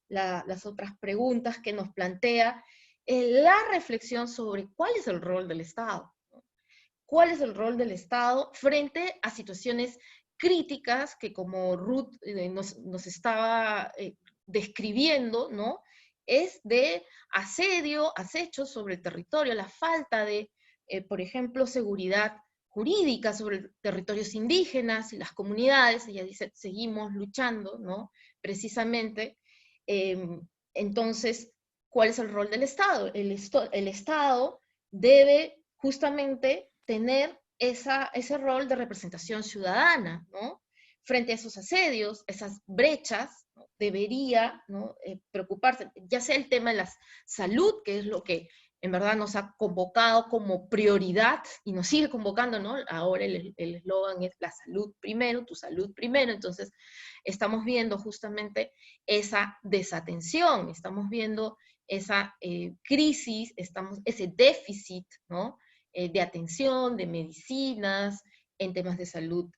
las otras preguntas que nos plantea la reflexión sobre cuál es el rol del Estado, ¿no? ¿Cuál es el rol del Estado frente a situaciones críticas que, como Ruth nos estaba describiendo, ¿no? Es de asedio, acecho sobre el territorio, la falta de, por ejemplo, seguridad jurídica sobre territorios indígenas y las comunidades. Ella dice, seguimos luchando, ¿no? Precisamente. Entonces, ¿cuál es el rol del Estado? El Estado debe justamente tener ese rol de representación ciudadana, ¿no? Frente a esos asedios, esas brechas, ¿no? Debería, ¿no? Preocuparse, ya sea el tema de la salud, que es lo que en verdad nos ha convocado como prioridad y nos sigue convocando, ¿no? Ahora el eslogan es la salud primero, tu salud primero, entonces estamos viendo justamente esa desatención, estamos viendo esa crisis, ese déficit, ¿no? De atención, de medicinas, en temas de salud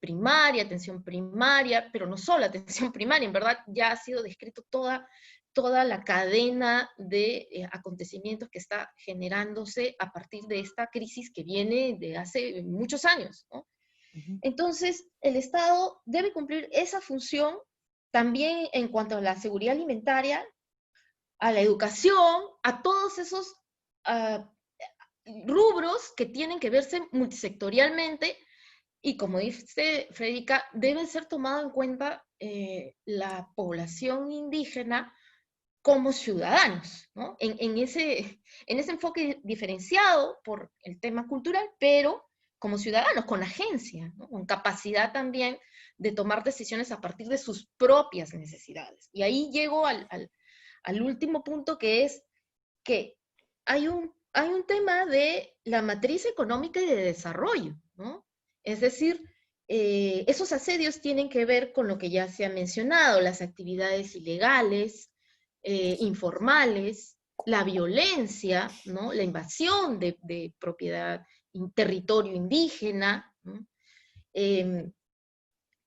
primaria, atención primaria, pero no solo atención primaria, en verdad ya ha sido descrito toda la cadena de acontecimientos que está generándose a partir de esta crisis que viene de hace muchos años, ¿no? Entonces, el Estado debe cumplir esa función también en cuanto a la seguridad alimentaria, a la educación, a todos esos rubros que tienen que verse multisectorialmente, y como dice Frederica, debe ser tomado en cuenta la población indígena como ciudadanos, ¿no? En ese enfoque diferenciado por el tema cultural, pero como ciudadanos, con agencia, ¿no? Con capacidad también de tomar decisiones a partir de sus propias necesidades. Y ahí llego al último punto, que es que hay un tema de la matriz económica y de desarrollo, ¿no? Es decir, esos asedios tienen que ver con lo que ya se ha mencionado, las actividades ilegales, informales, la violencia, ¿no? La invasión de propiedad, territorio indígena, ¿no?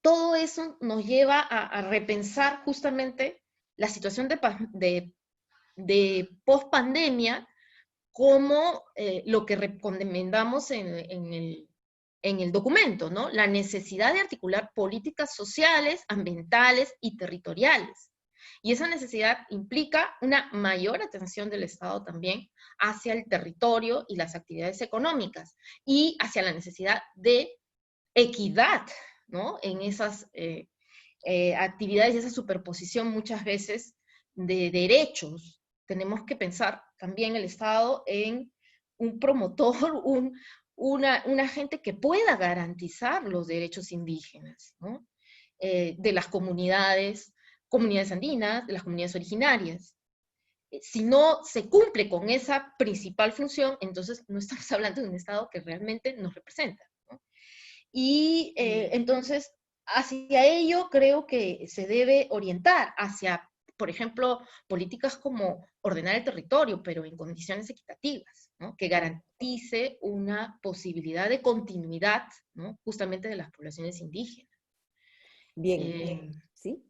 Todo eso nos lleva a repensar justamente la situación de post-pandemia como lo que recomendamos en el documento, ¿no? La necesidad de articular políticas sociales, ambientales y territoriales. Y esa necesidad implica una mayor atención del Estado también hacia el territorio y las actividades económicas, y hacia la necesidad de equidad, ¿no? En esas actividades y esa superposición muchas veces de derechos. Tenemos que pensar también el Estado en un promotor, un agente que pueda garantizar los derechos indígenas, ¿no? De las comunidades andinas, de las comunidades originarias. Si no se cumple con esa principal función, entonces no estamos hablando de un Estado que realmente nos representa, ¿no? Y entonces, hacia ello creo que se debe orientar hacia, por ejemplo, políticas como ordenar el territorio, pero en condiciones equitativas, ¿no? Que garantice una posibilidad de continuidad, ¿no? Justamente de las poblaciones indígenas. Bien, ¿sí?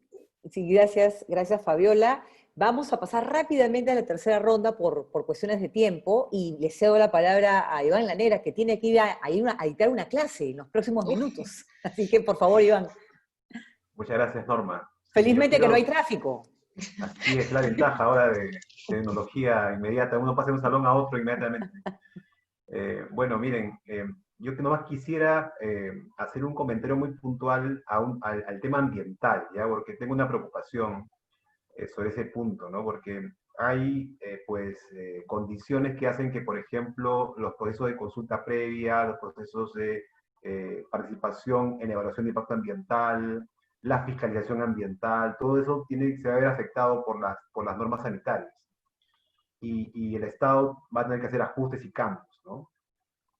Sí, gracias Fabiola. Vamos a pasar rápidamente a la tercera ronda por cuestiones de tiempo, y le cedo la palabra a Iván Lanera, que tiene que ir a dictar una clase en los próximos minutos. Así que, por favor, Iván. Muchas gracias, Norma. Felizmente Sí, que no hay tráfico. Así es la ventaja ahora de tecnología inmediata. Uno pasa de un salón a otro inmediatamente. Bueno, miren, yo que nomás quisiera hacer un comentario muy puntual al tema ambiental, ¿ya? Porque tengo una preocupación sobre ese punto, ¿no? Porque hay, condiciones que hacen que, por ejemplo, los procesos de consulta previa, los procesos de participación en evaluación de impacto ambiental, la fiscalización ambiental, todo eso se va a ver afectado por las normas sanitarias. Y el Estado va a tener que hacer ajustes y cambios, ¿no?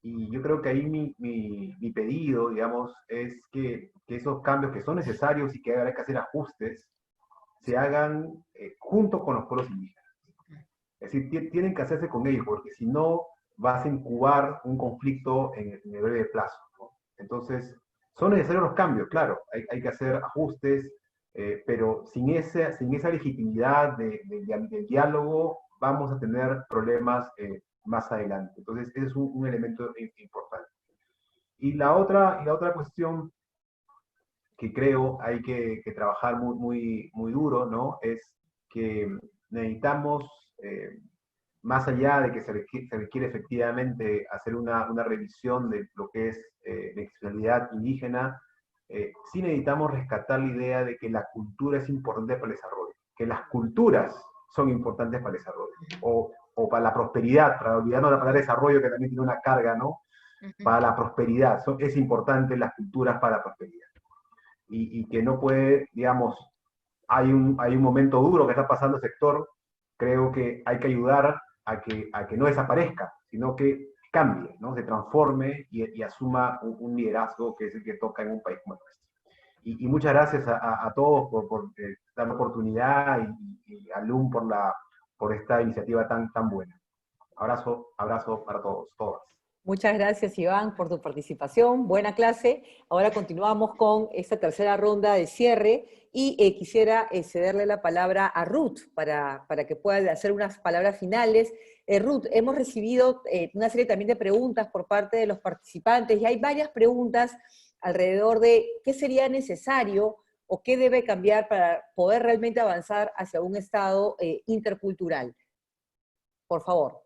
Y yo creo que ahí mi pedido, digamos, es que esos cambios que son necesarios y que habrá que hacer ajustes, se hagan junto con los pueblos indígenas. Es decir, tienen que hacerse con ellos, porque si no, vas a incubar un conflicto en el breve plazo, ¿no? Entonces, son necesarios los cambios, claro, hay que hacer ajustes, pero sin esa legitimidad del diálogo, vamos a tener problemas más adelante. Entonces, ese es un elemento importante. Y la otra cuestión que creo hay que trabajar muy duro, ¿no? Es que necesitamos, más allá de que se requiere efectivamente hacer una revisión de lo que es la institucionalidad indígena, sí necesitamos rescatar la idea de que la cultura es importante para el desarrollo, que las culturas son importantes para el desarrollo, o para la prosperidad, para olvidarnos de la palabra desarrollo, que también tiene una carga, ¿no? Para la prosperidad, es importante las culturas para la prosperidad. Y que no puede, digamos, hay un momento duro que está pasando el sector, creo que hay que ayudar a que no desaparezca, sino que cambie, ¿no? Se transforme y asuma un liderazgo que es el que toca en un país como el nuestro. Y muchas gracias a todos por dar la oportunidad y a LUM por esta iniciativa tan buena. Abrazo para todos, todas. Muchas gracias, Iván, por tu participación. Buena clase. Ahora continuamos con esta tercera ronda de cierre y quisiera cederle la palabra a Ruth para que pueda hacer unas palabras finales. Ruth, hemos recibido una serie también de preguntas por parte de los participantes y hay varias preguntas alrededor de qué sería necesario o qué debe cambiar para poder realmente avanzar hacia un Estado intercultural. Por favor.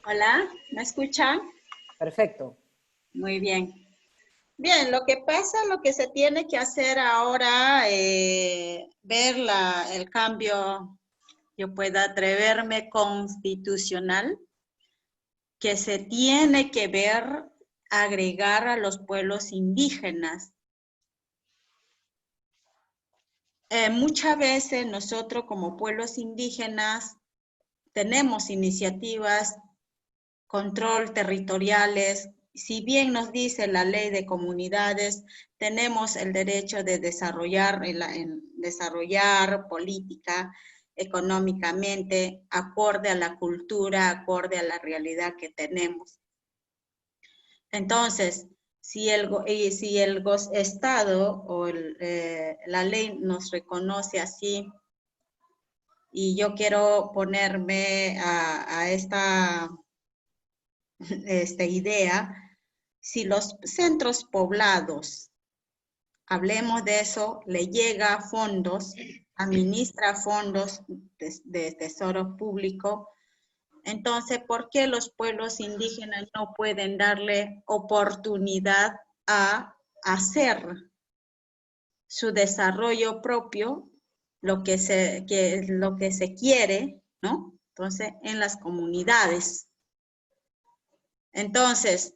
Hola, ¿me escuchan? Perfecto. Muy bien. Bien, lo que pasa, lo que se tiene que hacer ahora, ver el cambio, yo pueda atreverme, constitucional, que se tiene que ver, agregar a los pueblos indígenas. Muchas veces nosotros como pueblos indígenas tenemos iniciativas, control territoriales. Si bien nos dice la ley de comunidades, tenemos el derecho de desarrollar política económicamente, acorde a la cultura, acorde a la realidad que tenemos. Entonces, si el Estado o la ley nos reconoce así, y yo quiero ponerme a esta idea, si los centros poblados, hablemos de eso, le llega fondos, administra fondos de tesoro público, entonces, ¿por qué los pueblos indígenas no pueden darle oportunidad a hacer su desarrollo propio, lo que se quiere, ¿no? Entonces, en las comunidades. Entonces,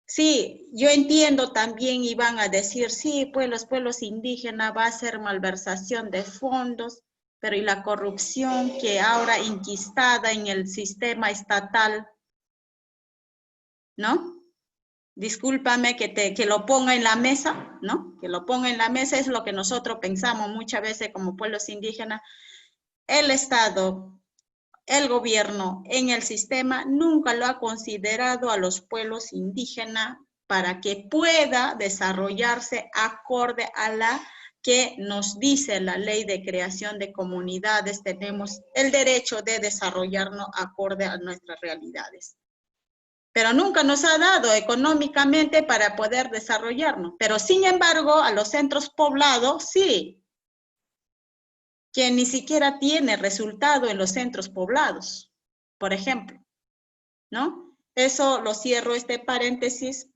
sí, yo entiendo también, y van a decir, sí, pues los pueblos indígenas va a ser malversación de fondos, pero y la corrupción que ahora enquistada en el sistema estatal, ¿no? Discúlpame que lo ponga en la mesa, ¿no? Que lo ponga en la mesa es lo que nosotros pensamos muchas veces como pueblos indígenas. El Estado, el gobierno en el sistema nunca lo ha considerado a los pueblos indígenas para que pueda desarrollarse acorde a la que nos dice la ley de creación de comunidades. Tenemos el derecho de desarrollarnos acorde a nuestras realidades. Pero nunca nos ha dado económicamente para poder desarrollarnos. Pero sin embargo, a los centros poblados, sí, que ni siquiera tiene resultado en los centros poblados, por ejemplo, ¿no? Eso lo cierro este paréntesis,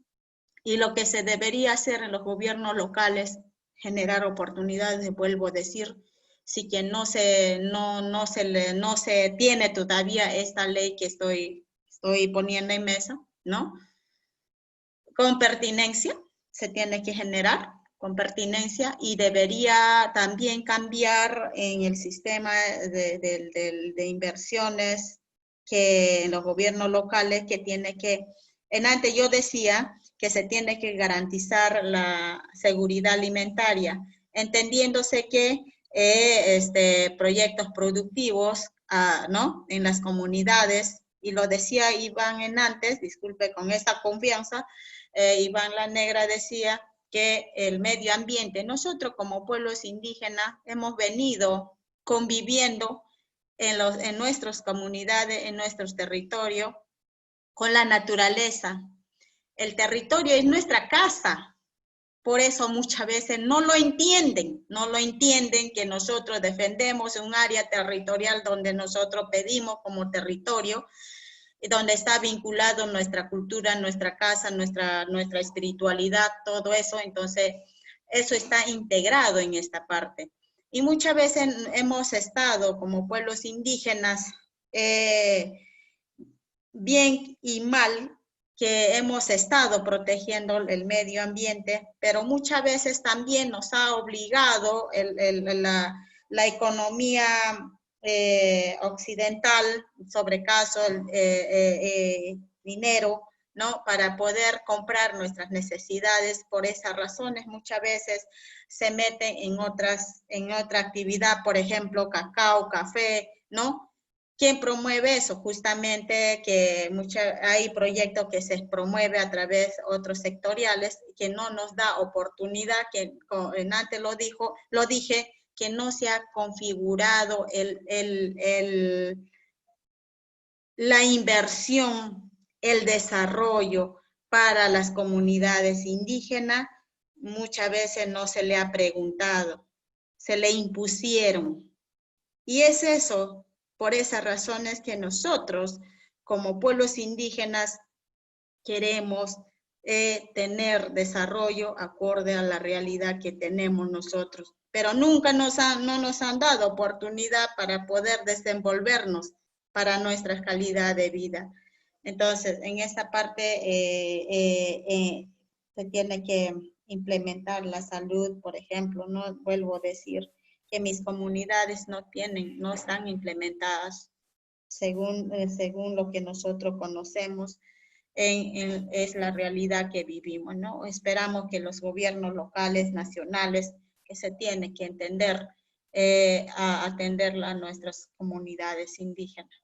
y lo que se debería hacer en los gobiernos locales, generar oportunidades, vuelvo a decir, si que no se tiene todavía esta ley que estoy poniendo en mesa, ¿no? Con pertinencia, se tiene que generar con pertinencia, y debería también cambiar en el sistema de inversiones que en los gobiernos locales, que tiene que, en antes yo decía que se tiene que garantizar la seguridad alimentaria, entendiéndose que proyectos productivos, ¿no? En las comunidades, y lo decía Iván en antes, disculpe con esta confianza, Iván La Negra decía que el medio ambiente, nosotros como pueblos indígenas hemos venido conviviendo en nuestras comunidades, en nuestros territorios, con la naturaleza. El territorio es nuestra casa. Por eso muchas veces no lo entienden que nosotros defendemos un área territorial donde nosotros pedimos como territorio, donde está vinculado nuestra cultura, nuestra casa, nuestra espiritualidad, todo eso. Entonces, eso está integrado en esta parte. Y muchas veces hemos estado como pueblos indígenas, bien y mal, que hemos estado protegiendo el medio ambiente, pero muchas veces también nos ha obligado la economía occidental, sobre caso, dinero, ¿no? Para poder comprar nuestras necesidades. Por esas razones muchas veces se meten en otra actividad, por ejemplo, cacao, café, ¿no? ¿Quién promueve eso? Justamente que hay proyectos que se promueve a través de otros sectoriales que no nos da oportunidad, que antes lo dije, que no se ha configurado la inversión, el desarrollo para las comunidades indígenas. Muchas veces no se le ha preguntado, se le impusieron. Y es eso, por esas razones que nosotros, como pueblos indígenas, queremos tener desarrollo acorde a la realidad que tenemos nosotros. Pero nunca no nos han dado oportunidad para poder desenvolvernos para nuestra calidad de vida. Entonces, en esta parte se tiene que implementar la salud, por ejemplo, no vuelvo a decir que mis comunidades no están implementadas según lo que nosotros conocemos, es la realidad que vivimos, ¿no? Esperamos que los gobiernos locales, nacionales, que se tienen que entender a atender a nuestras comunidades indígenas.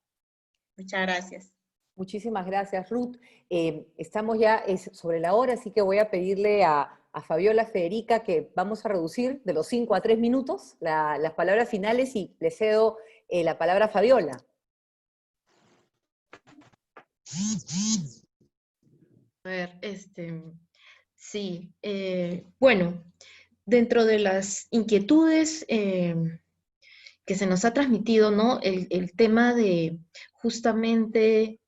Muchas gracias. Muchísimas gracias, Ruth. Estamos ya sobre la hora, así que voy a pedirle a Fabiola Federica que vamos a reducir de los 5 a 3 minutos las palabras finales y le cedo la palabra a Fabiola. A ver, sí, bueno, dentro de las inquietudes que se nos ha transmitido, ¿no? El tema de justamente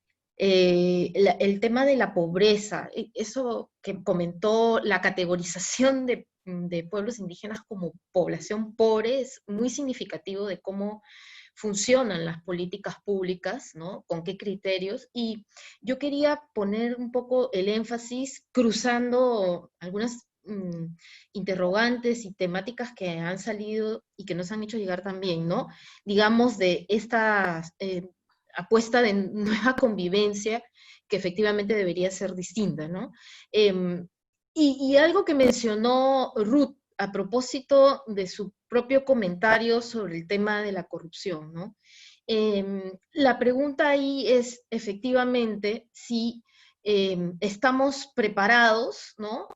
el tema de la pobreza, eso que comentó, la categorización de pueblos indígenas como población pobre es muy significativo de cómo funcionan las políticas públicas, ¿no? Con qué criterios. Y yo quería poner un poco el énfasis cruzando algunas interrogantes y temáticas que han salido y que nos han hecho llegar también, ¿no? Digamos, de esta apuesta de nueva convivencia que efectivamente debería ser distinta, ¿no? Y algo que mencionó Ruth a propósito de su propio comentario sobre el tema de la corrupción, ¿no? La pregunta ahí es efectivamente si estamos preparados, ¿no?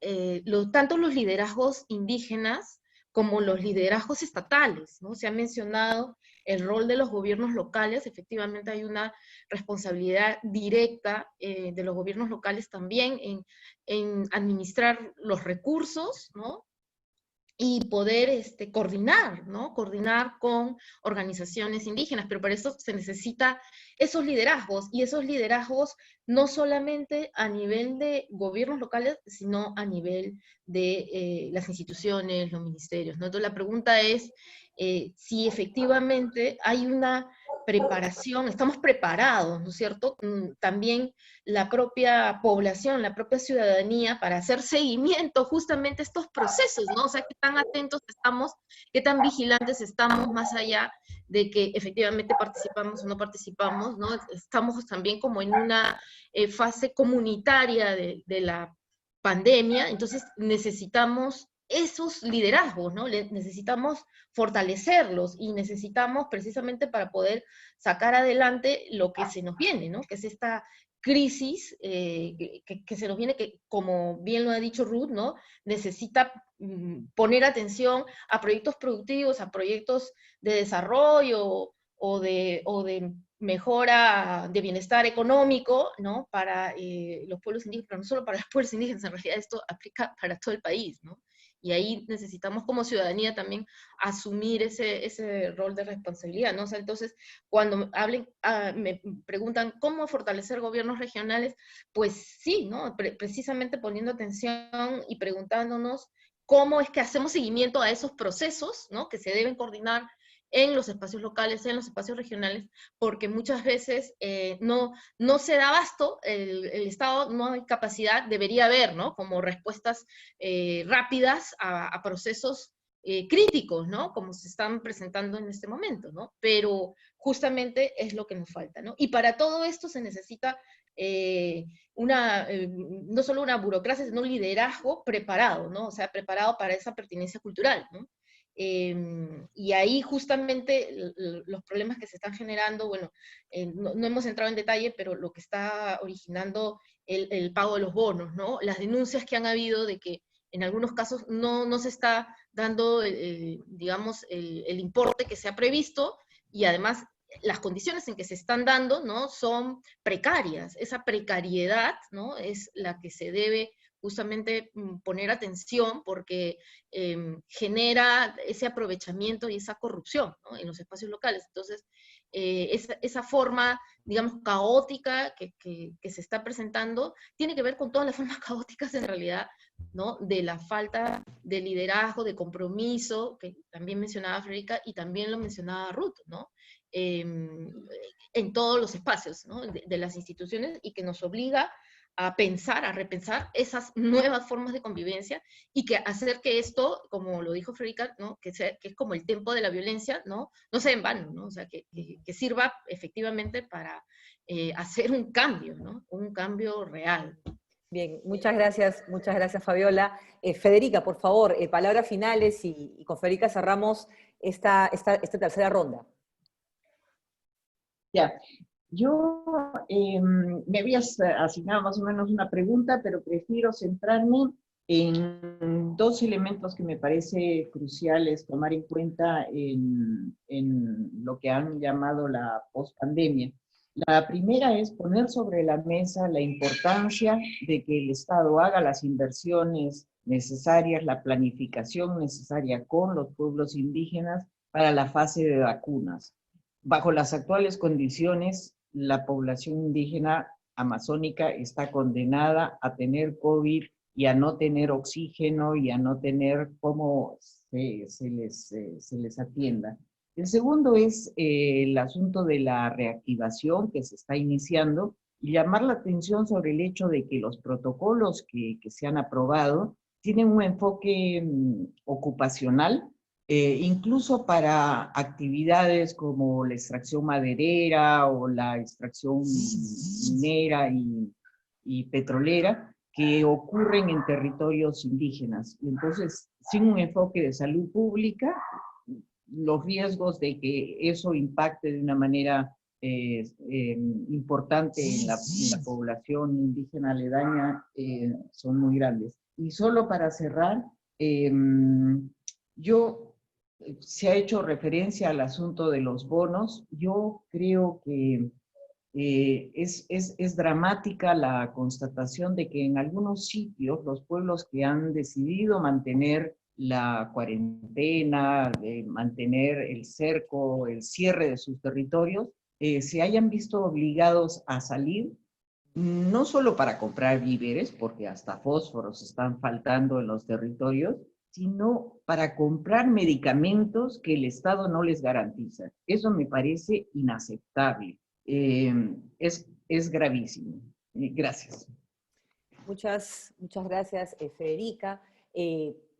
Tanto los liderazgos indígenas como los liderazgos estatales, ¿no? Se ha mencionado el rol de los gobiernos locales, efectivamente hay una responsabilidad directa de los gobiernos locales también en administrar los recursos, ¿no? Y poder coordinar, ¿no? Coordinar con organizaciones indígenas, pero para eso se necesita esos liderazgos, y esos liderazgos no solamente a nivel de gobiernos locales, sino a nivel de las instituciones, los ministerios, ¿no? Entonces la pregunta es si efectivamente hay una preparación, estamos preparados, ¿no es cierto? También la propia población, la propia ciudadanía para hacer seguimiento justamente a estos procesos, ¿no? O sea, qué tan atentos estamos, qué tan vigilantes estamos más allá de que efectivamente participamos o no participamos, ¿no? Estamos también como en una fase comunitaria de la pandemia, entonces necesitamos esos liderazgos, ¿no? Necesitamos fortalecerlos y necesitamos precisamente para poder sacar adelante lo que se nos viene, ¿no? Que es esta crisis que se nos viene, que como bien lo ha dicho Ruth, ¿no? Necesita poner atención a proyectos productivos, a proyectos de desarrollo o de mejora de bienestar económico, ¿no? Para los pueblos indígenas, pero no solo para los pueblos indígenas, en realidad esto aplica para todo el país, ¿no? Y ahí necesitamos como ciudadanía también asumir ese rol de responsabilidad, ¿no? O sea, entonces, cuando me preguntan cómo fortalecer gobiernos regionales, pues sí, ¿no? Precisamente poniendo atención y preguntándonos cómo es que hacemos seguimiento a esos procesos, ¿no? Que se deben coordinar en los espacios locales, en los espacios regionales, porque muchas veces no se da abasto, el Estado no hay capacidad, debería haber, ¿no? Como respuestas rápidas a procesos críticos, ¿no? Como se están presentando en este momento, ¿no? Pero justamente es lo que nos falta, ¿no? Y para todo esto se necesita no solo una burocracia, sino un liderazgo preparado, ¿no? O sea, preparado para esa pertinencia cultural, ¿no? Y ahí justamente los problemas que se están generando, bueno, no hemos entrado en detalle, pero lo que está originando el pago de los bonos, ¿no? Las denuncias que han habido de que en algunos casos no se está dando, digamos, el importe que se ha previsto, y además las condiciones en que se están dando, ¿no? Son precarias. Esa precariedad, ¿no? Es la que se debe justamente poner atención, porque genera ese aprovechamiento y esa corrupción, ¿no? En los espacios locales. Entonces, esa forma, digamos, caótica que se está presentando, tiene que ver con todas las formas caóticas en realidad, ¿no? De la falta de liderazgo, de compromiso, que también mencionaba Frederica y también lo mencionaba Ruth, ¿no? En todos los espacios, ¿no? De las instituciones, y que nos obliga a pensar, a repensar esas nuevas formas de convivencia, y que hacer que esto, como lo dijo Frederica, ¿no? Que es como el tempo de la violencia, ¿no? No sea en vano, ¿no? O sea, que sirva efectivamente para hacer un cambio, ¿no? Un cambio real. Bien, muchas gracias Fabiola. Federica, por favor, palabras finales y con Federica cerramos esta tercera ronda. Ya, yo me habías asignado más o menos una pregunta, pero prefiero centrarme en dos elementos que me parece cruciales tomar en cuenta en lo que han llamado la pospandemia. La primera es poner sobre la mesa la importancia de que el Estado haga las inversiones necesarias, la planificación necesaria con los pueblos indígenas para la fase de vacunas. Bajo las actuales condiciones, la población indígena amazónica está condenada a tener COVID y a no tener oxígeno y a no tener cómo se les atienda. El segundo es el asunto de la reactivación que se está iniciando, y llamar la atención sobre el hecho de que los protocolos que se han aprobado tienen un enfoque ocupacional, incluso para actividades como la extracción maderera o la extracción minera y petrolera, que ocurren en territorios indígenas. Y entonces, sin un enfoque de salud pública, los riesgos de que eso impacte de una manera importante en la población indígena aledaña son muy grandes. Y solo para cerrar, se ha hecho referencia al asunto de los bonos. Yo creo que es dramática la constatación de que en algunos sitios los pueblos que han decidido mantener la cuarentena, de mantener el cerco, el cierre de sus territorios, se hayan visto obligados a salir, no solo para comprar víveres, porque hasta fósforos están faltando en los territorios, sino para comprar medicamentos que el Estado no les garantiza. Eso me parece inaceptable. Es gravísimo. Gracias. Muchas gracias, Federica.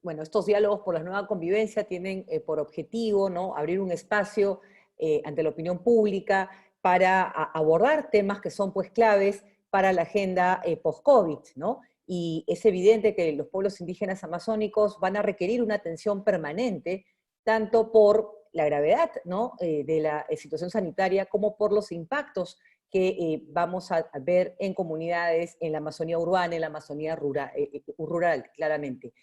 Bueno, estos diálogos por la nueva convivencia tienen por objetivo, ¿no?, abrir un espacio ante la opinión pública para abordar temas que son pues claves para la agenda post-COVID, ¿no? Y es evidente que los pueblos indígenas amazónicos van a requerir una atención permanente, tanto por la gravedad, ¿no?, de la situación sanitaria, como por los impactos que vamos a ver en comunidades, en la Amazonía urbana, en la Amazonía rural, claramente.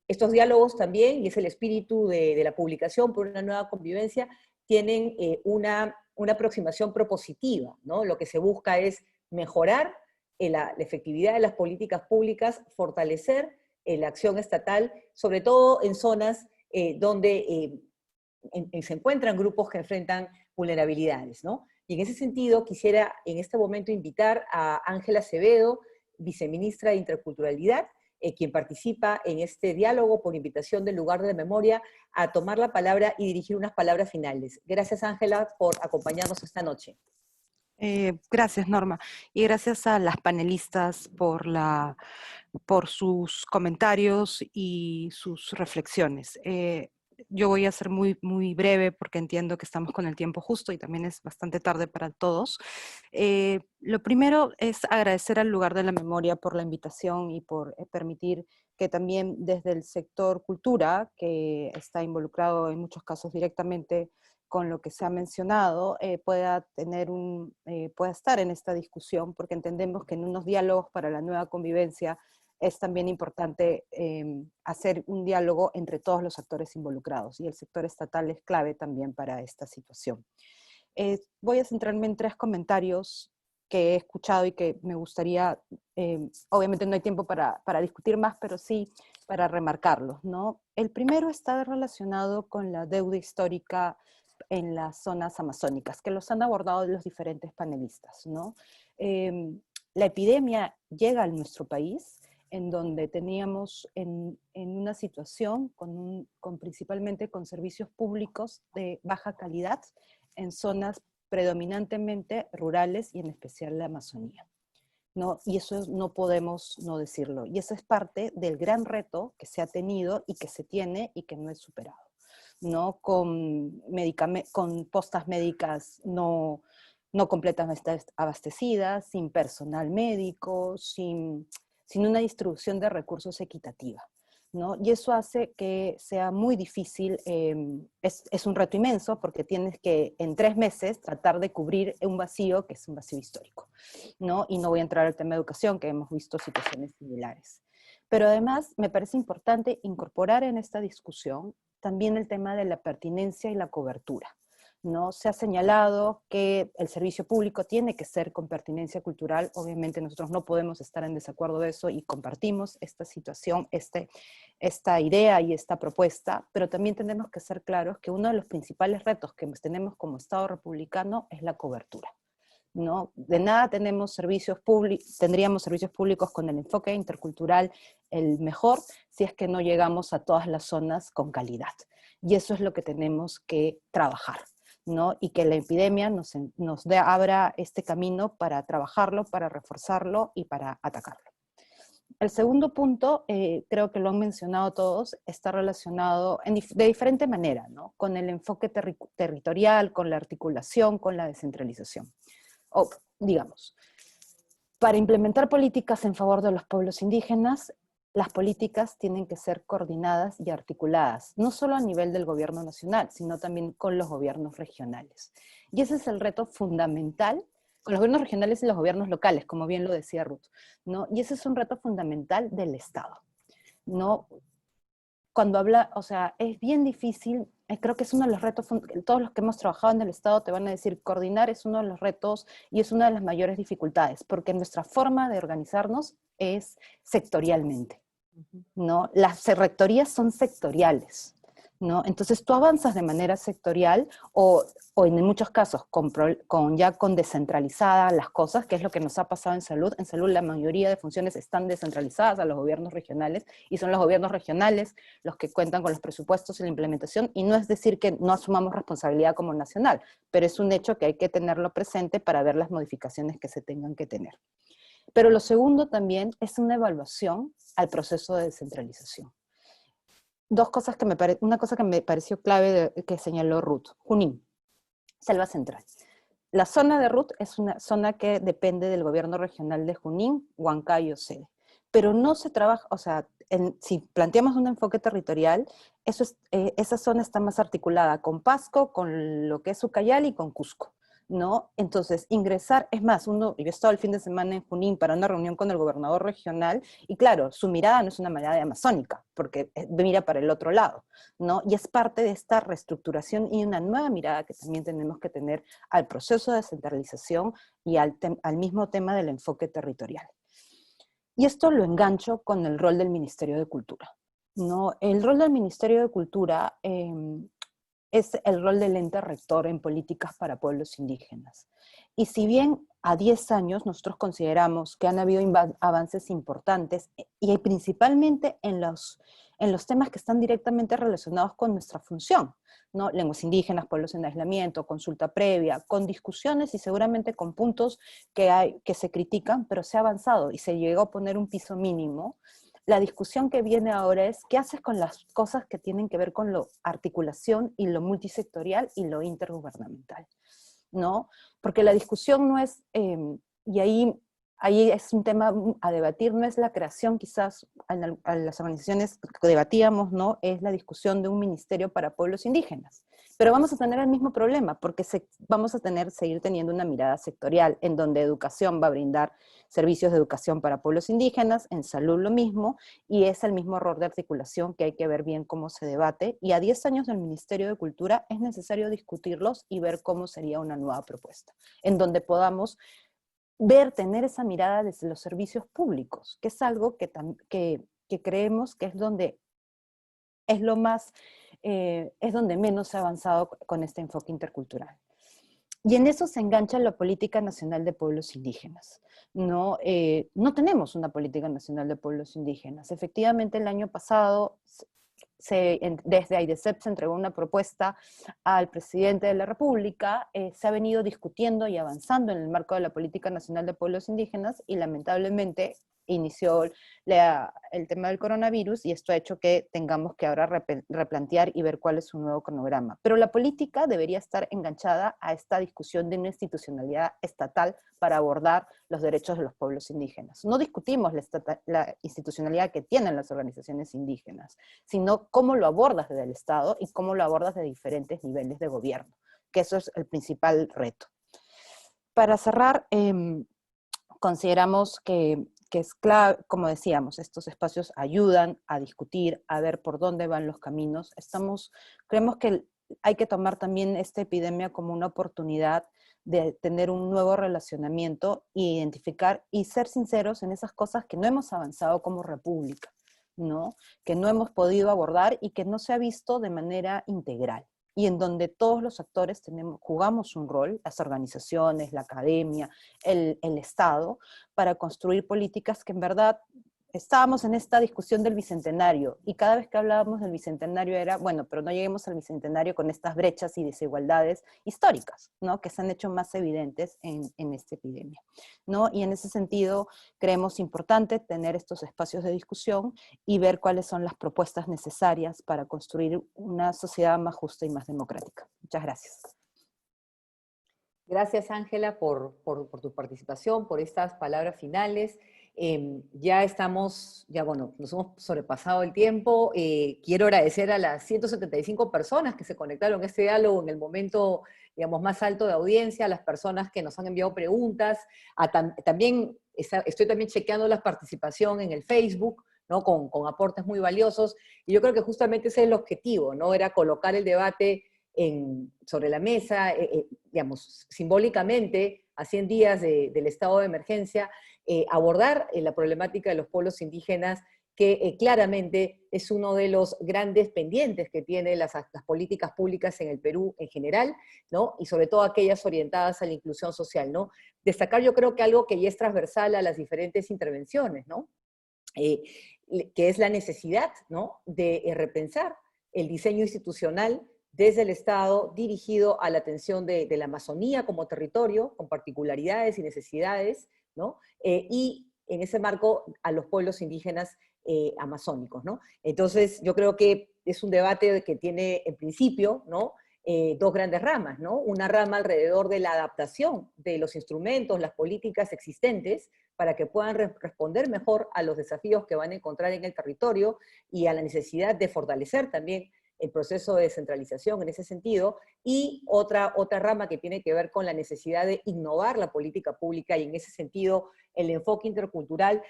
Estos diálogos también, y es el espíritu de la publicación por una nueva convivencia, tienen una aproximación propositiva, ¿no? Lo que se busca es mejorar la efectividad de las políticas públicas, fortalecer la acción estatal, sobre todo en zonas donde se encuentran grupos que enfrentan vulnerabilidades, ¿no? Y en ese sentido quisiera en este momento invitar a Ángela Acevedo, viceministra de Interculturalidad, quien participa en este diálogo por invitación del Lugar de la Memoria, a tomar la palabra y dirigir unas palabras finales. Gracias, Ángela, por acompañarnos esta noche. Gracias, Norma. Y gracias a las panelistas por sus comentarios y sus reflexiones. Yo voy a ser muy breve porque entiendo que estamos con el tiempo justo y también es bastante tarde para todos. Lo primero es agradecer al Lugar de la Memoria por la invitación y por permitir que también desde el sector cultura, que está involucrado en muchos casos directamente con lo que se ha mencionado, pueda estar en esta discusión, porque entendemos que en unos diálogos para la nueva convivencia es también importante hacer un diálogo entre todos los actores involucrados, y el sector estatal es clave también para esta situación. Voy a centrarme en 3 comentarios que he escuchado y que me gustaría, obviamente no hay tiempo para discutir más, pero sí para remarcarlos, ¿no? El primero está relacionado con la deuda histórica en las zonas amazónicas, que los han abordado los diferentes panelistas, ¿no? La epidemia llega a nuestro país, en donde teníamos en una situación principalmente con servicios públicos de baja calidad en zonas predominantemente rurales y en especial la Amazonía, ¿no? Y eso no podemos no decirlo. Y eso es parte del gran reto que se ha tenido y que se tiene y que no es superado, ¿no? Con postas médicas no completamente abastecidas, sin personal médico, sin una distribución de recursos equitativa, ¿no? Y eso hace que sea muy difícil, es un reto inmenso porque tienes que en 3 meses tratar de cubrir un vacío que es un vacío histórico, ¿no? Y no voy a entrar al tema de educación, que hemos visto situaciones similares. Pero además me parece importante incorporar en esta discusión también el tema de la pertinencia y la cobertura, ¿no? Se ha señalado que el servicio público tiene que ser con pertinencia cultural. Obviamente nosotros no podemos estar en desacuerdo de eso y compartimos esta situación, esta idea y esta propuesta, pero también tenemos que ser claros que uno de los principales retos que tenemos como Estado republicano es la cobertura, ¿no? De nada tendríamos servicios públicos con el enfoque intercultural el mejor si es que no llegamos a todas las zonas con calidad. Y eso es lo que tenemos que trabajar, ¿no? Y que la epidemia abra este camino para trabajarlo, para reforzarlo y para atacarlo. El segundo punto, creo que lo han mencionado todos, está relacionado de diferente manera, ¿no? Con el enfoque territorial, con la articulación, con la descentralización. O, digamos, para implementar políticas en favor de los pueblos indígenas, las políticas tienen que ser coordinadas y articuladas, no solo a nivel del gobierno nacional, sino también con los gobiernos regionales. Y ese es el reto fundamental, con los gobiernos regionales y los gobiernos locales, como bien lo decía Ruth, ¿no? Y ese es un reto fundamental del Estado, ¿no? Cuando habla, o sea, es bien difícil, creo que es uno de los retos, todos los que hemos trabajado en el Estado te van a decir, coordinar es uno de los retos y es una de las mayores dificultades, porque nuestra forma de organizarnos es sectorialmente, ¿no? Las rectorías son sectoriales, ¿no? Entonces tú avanzas de manera sectorial o en muchos casos ya con descentralizadas las cosas, que es lo que nos ha pasado en salud. En salud la mayoría de funciones están descentralizadas a los gobiernos regionales y son los gobiernos regionales los que cuentan con los presupuestos y la implementación, y no es decir que no asumamos responsabilidad como nacional, pero es un hecho que hay que tenerlo presente para ver las modificaciones que se tengan que tener. Pero lo segundo también es una evaluación al proceso de descentralización. Una cosa que me pareció clave que señaló Ruth: Junín, Selva Central. La zona de Ruth es una zona que depende del gobierno regional de Junín, Huancayo, Sede. Pero no se trabaja, o sea, si planteamos un enfoque territorial, esa zona está más articulada con Pasco, con lo que es Ucayali y con Cusco, ¿no? Entonces, ingresar, es más, yo he estado el fin de semana en Junín para una reunión con el gobernador regional, y claro, su mirada no es una mirada amazónica, porque mira para el otro lado, ¿no? Y es parte de esta reestructuración y una nueva mirada que también tenemos que tener al proceso de descentralización y al mismo tema del enfoque territorial. Y esto lo engancho con el rol del Ministerio de Cultura, ¿no? El rol del Ministerio de Cultura es el rol del ente rector en políticas para pueblos indígenas. Y si bien a 10 años nosotros consideramos que han habido avances importantes, y principalmente en los temas que están directamente relacionados con nuestra función, ¿no? Lenguas indígenas, pueblos en aislamiento, consulta previa, con discusiones y seguramente con puntos que se critican, pero se ha avanzado y se llegó a poner un piso mínimo. La discusión que viene ahora es qué haces con las cosas que tienen que ver con la articulación y lo multisectorial y lo intergubernamental, ¿no? Porque la discusión no es, y ahí es un tema a debatir, no es la creación quizás a las organizaciones que debatíamos, ¿no? Es la discusión de un ministerio para pueblos indígenas. Pero vamos a tener el mismo problema, porque vamos a seguir teniendo una mirada sectorial, en donde educación va a brindar servicios de educación para pueblos indígenas, en salud lo mismo, y es el mismo error de articulación que hay que ver bien cómo se debate, y a 10 años del Ministerio de Cultura es necesario discutirlos y ver cómo sería una nueva propuesta, en donde podamos tener esa mirada desde los servicios públicos, que es algo que creemos que es donde es lo más, es donde menos se ha avanzado con este enfoque intercultural. Y en eso se engancha la Política Nacional de Pueblos Indígenas. No tenemos una Política Nacional de Pueblos Indígenas. Efectivamente, el año pasado, desde AIDESEP se entregó una propuesta al presidente de la República, se ha venido discutiendo y avanzando en el marco de la Política Nacional de Pueblos Indígenas, y lamentablemente inició el tema del coronavirus, y esto ha hecho que tengamos que ahora replantear y ver cuál es su nuevo cronograma. Pero la política debería estar enganchada a esta discusión de una institucionalidad estatal para abordar los derechos de los pueblos indígenas. No discutimos la institucionalidad que tienen las organizaciones indígenas, sino cómo lo abordas desde el Estado y cómo lo abordas de diferentes niveles de gobierno, que eso es el principal reto. Para cerrar, consideramos que es clave, como decíamos, estos espacios ayudan a discutir, a ver por dónde van los caminos. Creemos que hay que tomar también esta epidemia como una oportunidad de tener un nuevo relacionamiento, identificar y ser sinceros en esas cosas que no hemos avanzado como república, ¿no? Que no hemos podido abordar y que no se ha visto de manera integral, y en donde todos los actores jugamos un rol, las organizaciones, la academia, el Estado, para construir políticas que en verdad estábamos en esta discusión del Bicentenario, y cada vez que hablábamos del Bicentenario era, bueno, pero no lleguemos al Bicentenario con estas brechas y desigualdades históricas, ¿no? Que se han hecho más evidentes en esta epidemia, ¿no? Y en ese sentido creemos importante tener estos espacios de discusión y ver cuáles son las propuestas necesarias para construir una sociedad más justa y más democrática. Muchas gracias. Gracias, Ángela, por tu participación, por estas palabras finales. Nos hemos sobrepasado el tiempo. Quiero agradecer a las 175 personas que se conectaron a este diálogo en el momento, digamos, más alto de audiencia, a las personas que nos han enviado preguntas, estoy también chequeando la participación en el Facebook, ¿no? Con aportes muy valiosos, y yo creo que justamente ese es el objetivo, ¿no? Era colocar el debate sobre la mesa, digamos, simbólicamente, a 100 días del estado de emergencia, abordar la problemática de los pueblos indígenas, que claramente es uno de los grandes pendientes que tienen las políticas públicas en el Perú en general, ¿no? Y sobre todo aquellas orientadas a la inclusión social, ¿no? Destacar, yo creo que algo que ya es transversal a las diferentes intervenciones, ¿no? Que es la necesidad, ¿no? De repensar el diseño institucional desde el Estado, dirigido a la atención de la Amazonía como territorio, con particularidades y necesidades, ¿no? Y en ese marco a los pueblos indígenas amazónicos, ¿no? Entonces, yo creo que es un debate que tiene, en principio, ¿no? Dos grandes ramas, ¿no? Una rama alrededor de la adaptación de los instrumentos, las políticas existentes, para que puedan responder mejor a los desafíos que van a encontrar en el territorio y a la necesidad de fortalecer también el proceso de descentralización en ese sentido, y otra rama que tiene que ver con la necesidad de innovar la política pública, y en ese sentido el enfoque intercultural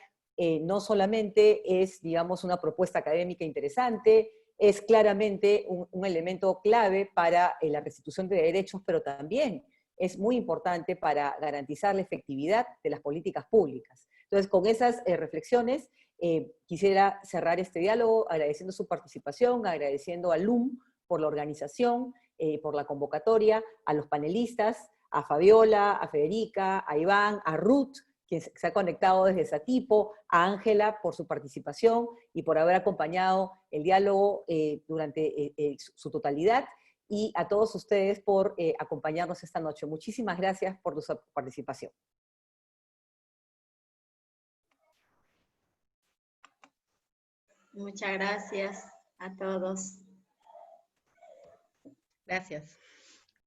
no solamente es, digamos, una propuesta académica interesante, es claramente un elemento clave para la restitución de derechos, pero también es muy importante para garantizar la efectividad de las políticas públicas. Entonces, con esas reflexiones, quisiera cerrar este diálogo agradeciendo su participación, agradeciendo a LUM por la organización, por la convocatoria, a los panelistas, a Fabiola, a Federica, a Iván, a Ruth, quien se ha conectado desde Satipo, a Ángela por su participación y por haber acompañado el diálogo durante su totalidad, y a todos ustedes por acompañarnos esta noche. Muchísimas gracias por su participación. Muchas gracias a todos. Gracias.